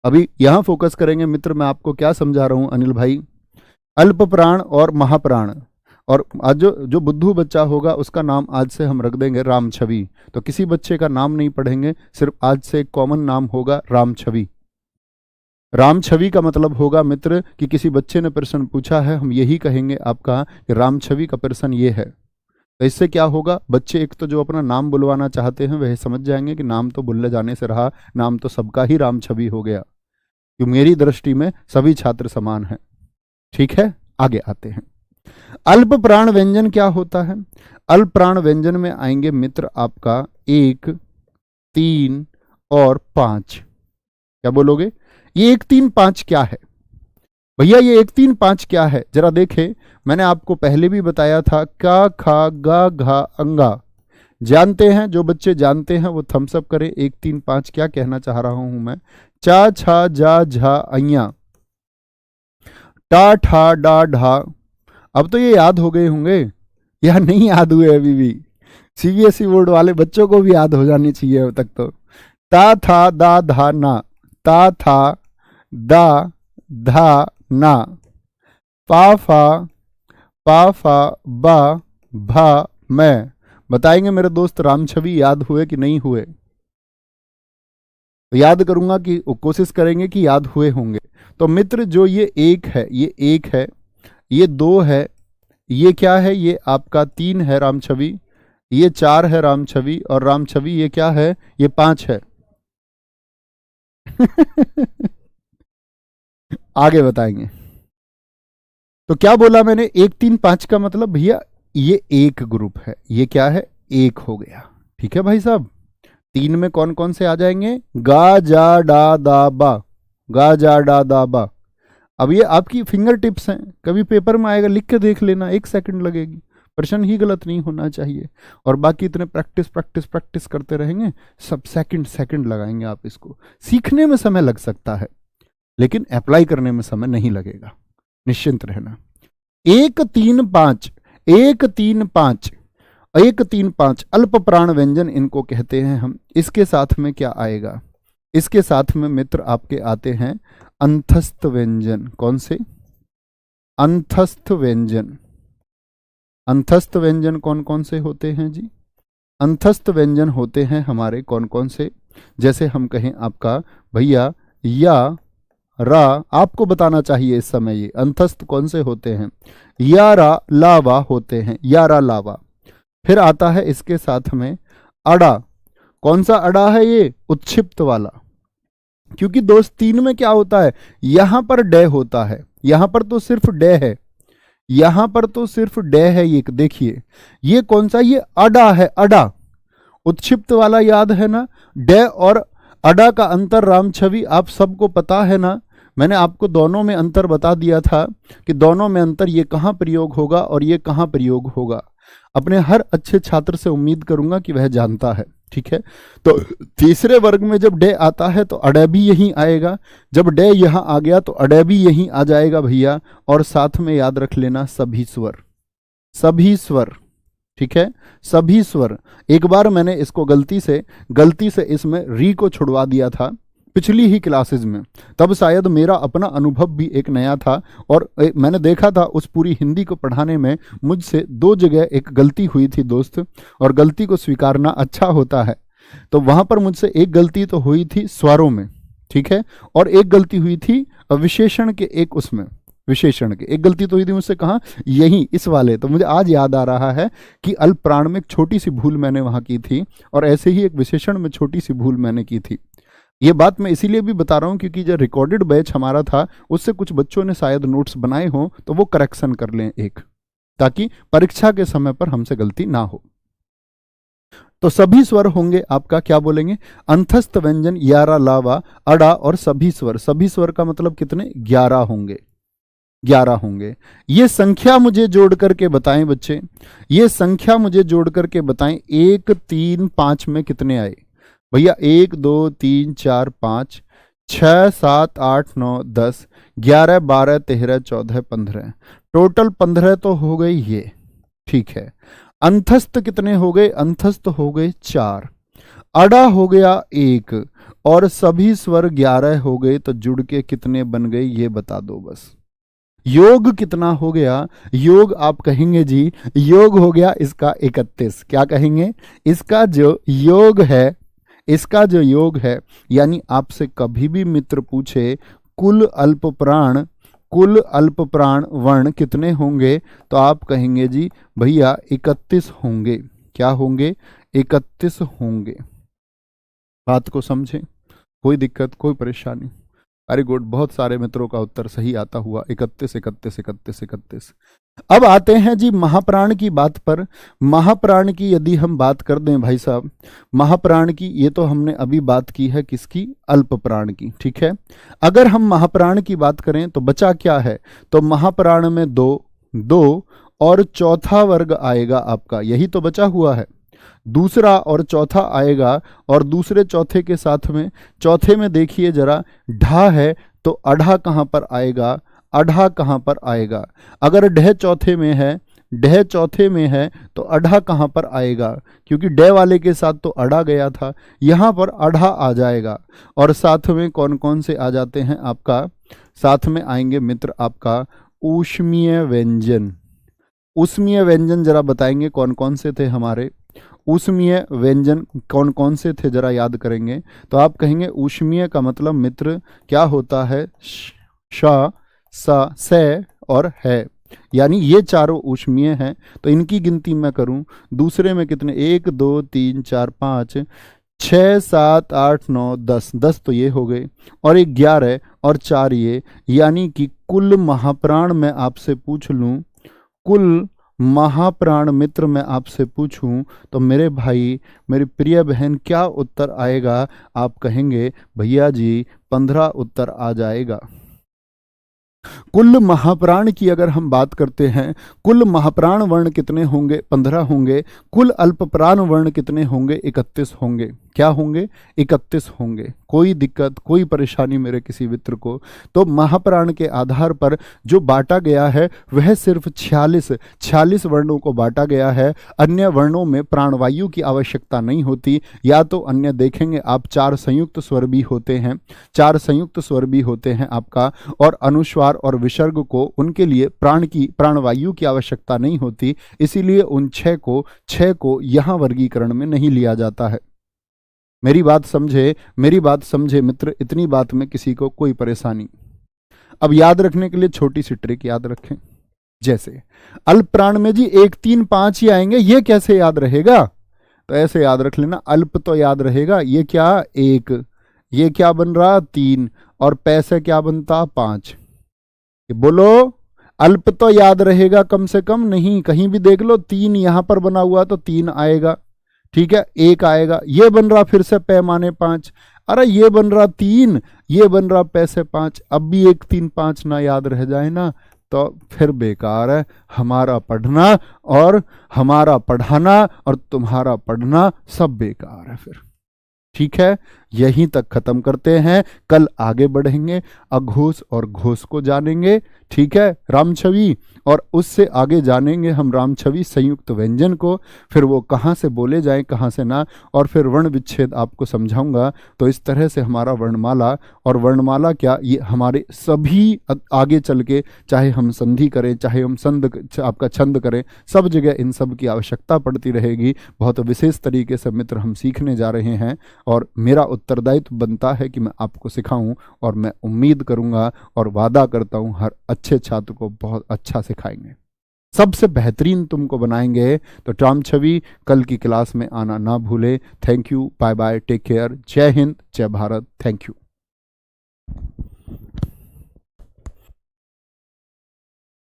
अभी यहां फोकस करेंगे मित्र। मैं आपको क्या समझा रहा हूं अनिल भाई, अल्प प्राण और महाप्राण। और आज जो बुद्धू बच्चा होगा उसका नाम आज से हम रख देंगे राम छवि। तो किसी बच्चे का नाम नहीं पढ़ेंगे, सिर्फ आज से एक कॉमन नाम होगा राम छवि। राम छवि का मतलब होगा मित्र कि किसी बच्चे ने प्रश्न पूछा है, हम यही कहेंगे आपका कि राम छवि का प्रश्न ये है। तो इससे क्या होगा, बच्चे एक तो जो अपना नाम बुलवाना चाहते हैं वह समझ जाएंगे कि नाम तो बुल्ले जाने से रहा, नाम तो सबका ही राम छवि हो गया, कि मेरी दृष्टि में सभी छात्र समान हैं। ठीक है, आगे आते हैं। अल्प प्राण व्यंजन क्या होता है? अल्प प्राण व्यंजन में आएंगे मित्र आपका 1, 3 और 5। क्या बोलोगे? ये 1, 3, 5 क्या है भैया? ये 1, 3, 5 क्या है जरा देखें। मैंने आपको पहले भी बताया था, का खा गा घा अंगा। जानते हैं? जो बच्चे जानते हैं वो थम्स अप करें। 1, 3, 5 क्या कहना चाह रहा हूं मैं? चा छा जा झा अइया, टा ठा डा ढा। अब तो ये याद हो गए होंगे या नहीं याद हुए अभी भी? सीबीएसई बोर्ड वाले बच्चों को भी याद हो जानी चाहिए अब तक तो। ता था दा धा ना, ता था दा धा ना, पा फा बा भा मैं। बताएंगे मेरे दोस्त राम छवि याद हुए कि नहीं हुए? तो याद करूंगा कि कोशिश करेंगे कि याद हुए होंगे। तो मित्र जो ये 1 है, ये 1 है, ये 2 है, ये क्या है? ये आपका 3 है राम छवि, ये 4 है राम छवि, और राम छवि ये क्या है? ये 5 है। आगे बताएंगे। तो क्या बोला मैंने? 1, 3, 5 का मतलब भैया ये एक ग्रुप है। ये क्या है? 1 हो गया। ठीक है भाई साहब। 3 में कौन कौन से आ जाएंगे? गा जा डा दा बा, गा जा डा दा बा। अब ये आपकी फिंगर टिप्स हैं, कभी पेपर में आएगा लिख के देख लेना, 1 सेकंड लगेगी, प्रश्न ही गलत नहीं होना चाहिए। और बाकी इतने प्रैक्टिस प्रैक्टिस प्रैक्टिस करते रहेंगे, सब सेकंड सेकंड लगाएंगे आप इसको। सीखने में समय लग सकता है लेकिन अप्लाई करने में समय नहीं लगेगा, निश्चिंत रहना। 1, 3, 5, 1, 3, 5, 1, 3, 5 अल्प प्राण व्यंजन इनको कहते हैं हम। इसके साथ में क्या आएगा? इसके साथ में मित्र आपके आते हैं अंतस्थ व्यंजन। कौन से? अंतस्थ व्यंजन। अंतस्थ व्यंजन कौन कौन से होते हैं जी? अंतस्थ व्यंजन होते हैं हमारे कौन कौन से? जैसे हम कहें आपका भैया या रा, आपको बताना चाहिए इस समय ये अंतस्थ कौन से होते हैं। या रा लावा होते हैं, या रा लावा। फिर आता है इसके साथ में अड़ा। कौन सा अड़ा है ये? उत्क्षिप्त वाला। क्योंकि दोस्त 3 में क्या होता है? यहां पर डे होता है, यहां पर तो सिर्फ डे है, यहां पर तो सिर्फ डे है। ये देखिए, ये कौन सा? ये अड़ा है, अड़ा। उत्क्षिप्त वाला याद है ना? डे और अड़ा का अंतर राम छवि आप सबको पता है ना? मैंने आपको दोनों में अंतर बता दिया था कि दोनों में अंतर, ये कहां प्रयोग होगा और ये कहां प्रयोग होगा। अपने हर अच्छे छात्र से उम्मीद करूंगा कि वह जानता है। ठीक है, तो तीसरे वर्ग में जब डे आता है तो अडे भी यहीं आएगा, जब डे यहां आ गया तो अडे भी यहीं आ जाएगा भैया। और साथ में याद रख लेना सभी स्वर, सभी स्वर। ठीक है, सभी स्वर। एक बार मैंने इसको गलती से इसमें री को छुड़वा दिया था पिछली ही क्लासेस में, तब शायद मेरा अपना अनुभव भी एक नया था। और मैंने देखा था उस पूरी हिंदी को पढ़ाने में मुझसे 2 जगह एक गलती हुई थी दोस्त, और गलती को स्वीकारना अच्छा होता है। तो वहां पर मुझसे एक गलती तो हुई थी स्वरों में, ठीक है, और एक गलती हुई थी विशेषण के, एक उसमें विशेषण के एक गलती तो हुई थी मुझसे। कहाँ? यहीं इस वाले। तो मुझे आज याद आ रहा है कि अल्प प्राण में एक छोटी सी भूल मैंने वहां की थी, और ऐसे ही एक विशेषण में छोटी सी भूल मैंने की थी। ये बात मैं इसीलिए भी बता रहा हूं क्योंकि जो रिकॉर्डेड बैच हमारा था उससे कुछ बच्चों ने शायद नोट्स बनाए हों, तो वो करेक्शन कर लें एक, ताकि परीक्षा के समय पर हमसे गलती ना हो। तो सभी स्वर होंगे आपका, क्या बोलेंगे? अंतस्थ व्यंजन, यारा लावा, अड़ा और सभी स्वर। सभी स्वर का मतलब कितने? 11 होंगे, 11 होंगे। ये संख्या मुझे जोड़ करके बताएं बच्चे, ये संख्या मुझे जोड़ करके बताएं। 1, 3, 5 में कितने आए भैया? 1, 2, 3, 4, 5, 6, 7, 8, 9, 10, 11, 12, 13, 14, 15। टोटल 15 तो हो गए ये, ठीक है। अंतस्थ कितने हो गए? अंतस्थ हो गए 4, अड़ा हो गया 1, और सभी स्वर 11 हो गए। तो जुड़ के कितने बन गए ये बता दो बस। योग कितना हो गया? योग आप कहेंगे जी, योग हो गया इसका 31। क्या कहेंगे? इसका जो योग है, इसका जो योग है, यानी आपसे कभी भी मित्र पूछे कुल अल्प प्राण, कुल अल्प प्राण वर्ण कितने होंगे, तो आप कहेंगे जी भैया 31 होंगे। क्या होंगे? 31 होंगे। बात को समझें, कोई दिक्कत, कोई परेशानी? वेरी गुड, बहुत सारे मित्रों का उत्तर सही आता हुआ 31 31 31 31। अब आते हैं जी महाप्राण की बात पर। महाप्राण की यदि हम बात कर दें भाई साहब, महाप्राण की, ये तो हमने अभी बात की है किसकी? अल्प प्राण की, ठीक है। अगर हम महाप्राण की बात करें तो बचा क्या है? तो महाप्राण में 2 और चौथा वर्ग आएगा आपका, यही तो बचा हुआ है। दूसरा और चौथा आएगा, और दूसरे चौथे के साथ में, चौथे में देखिए जरा ढा है, तो अढ़ा कहां पर आएगा? अढ़ा कहां पर आएगा? अगर ढह चौथे में है, ढह चौथे में है, तो अढ़ा कहां पर आएगा? क्योंकि डे वाले के साथ तो अढ़ा गया था, यहां पर अढ़ा आ जाएगा। और साथ में कौन कौन से आ जाते हैं आपका? साथ में आएंगे मित्र आपका ऊष्मीय व्यंजन। ऊष्मीय व्यंजन जरा बताएंगे कौन कौन से थे हमारे? ऊष्मीय व्यंजन कौन कौन से थे जरा याद करेंगे तो आप कहेंगे ऊष्मीय का मतलब मित्र क्या होता है? श, स, से और है, यानी ये चारों ऊष्मीय हैं। तो इनकी गिनती मैं करूं, दूसरे में कितने? 1 2 3 4 5 6 7 8 9 10, 10 तो ये हो गए, और 11 और 4 ये, यानी कि कुल महाप्राण मैं आपसे पूछ लूं, कुल महाप्राण मित्र मैं आपसे पूछूं, तो मेरे भाई, मेरी प्रिय बहन, क्या उत्तर आएगा? आप कहेंगे भैया जी 15 उत्तर आ जाएगा। कुल महाप्राण की अगर हम बात करते हैं, कुल महाप्राण वर्ण कितने होंगे? 15 होंगे। कुल अल्प प्राण वर्ण कितने होंगे? 31 होंगे। क्या होंगे? 31 होंगे। कोई दिक्कत, कोई परेशानी मेरे किसी मित्र को? तो महाप्राण के आधार पर जो बांटा गया है वह सिर्फ 46 वर्णों को बांटा गया है। अन्य वर्णों में प्राणवायु की आवश्यकता नहीं होती, या तो अन्य देखेंगे आप 4 संयुक्त स्वर भी होते हैं, 4 संयुक्त स्वर भी होते हैं आपका, और अनुस्वार और विसर्ग को उनके लिए प्राणवायु की आवश्यकता नहीं होती, इसीलिए उन 6 को यहां वर्गीकरण में नहीं लिया जाता है। मेरी बात समझे मित्र, इतनी बात में किसी को कोई परेशानी? अब याद रखने के लिए छोटी सी ट्रिक याद रखें, जैसे अल्प प्राण में जी 1 3 5 ही आएंगे, ये कैसे याद रहेगा? तो ऐसे याद रख लेना, अल्प तो याद रहेगा, ये क्या 1, ये क्या बन रहा 3, और पैसे क्या बनता 5। बोलो, अल्प तो याद रहेगा कम से कम, नहीं कहीं भी देख लो 3 यहां पर बना हुआ तो 3 आएगा, ठीक है, 1 आएगा। ये बन रहा फिर से पैमाने 5, अरे ये बन रहा 3, ये बन रहा पैसे 5। अब भी 1 3 5 ना याद रह जाए ना, तो फिर बेकार है हमारा पढ़ना, और हमारा पढ़ाना और तुम्हारा पढ़ना सब बेकार है फिर। ठीक है, यहीं तक खत्म करते हैं, कल आगे बढ़ेंगे, अघोष और घोष को जानेंगे, ठीक है, राम छवि, और उससे आगे जानेंगे हम राम छवि संयुक्त व्यंजन को, फिर वो कहाँ से बोले जाएं कहाँ से ना, और फिर वर्ण विच्छेद आपको समझाऊंगा। तो इस तरह से हमारा वर्णमाला, और वर्णमाला क्या, ये हमारे सभी आगे चल के, चाहे हम संधि करें, चाहे हम आपका छंद करें, सब जगह इन सब की आवश्यकता पड़ती रहेगी। बहुत विशेष तरीके से मित्र हम सीखने जा रहे हैं, और मेरा उत्तरदायित्व बनता है कि मैं आपको सिखाऊं, और मैं उम्मीद करूंगा और वादा करता हूं हर अच्छे छात्र को बहुत अच्छा सिखाएंगे, सबसे बेहतरीन तुमको बनाएंगे। तो राम छवि कल की क्लास में आना ना भूले। Thank you, bye bye, take care, जय हिंद, जय भारत, थैंक यू।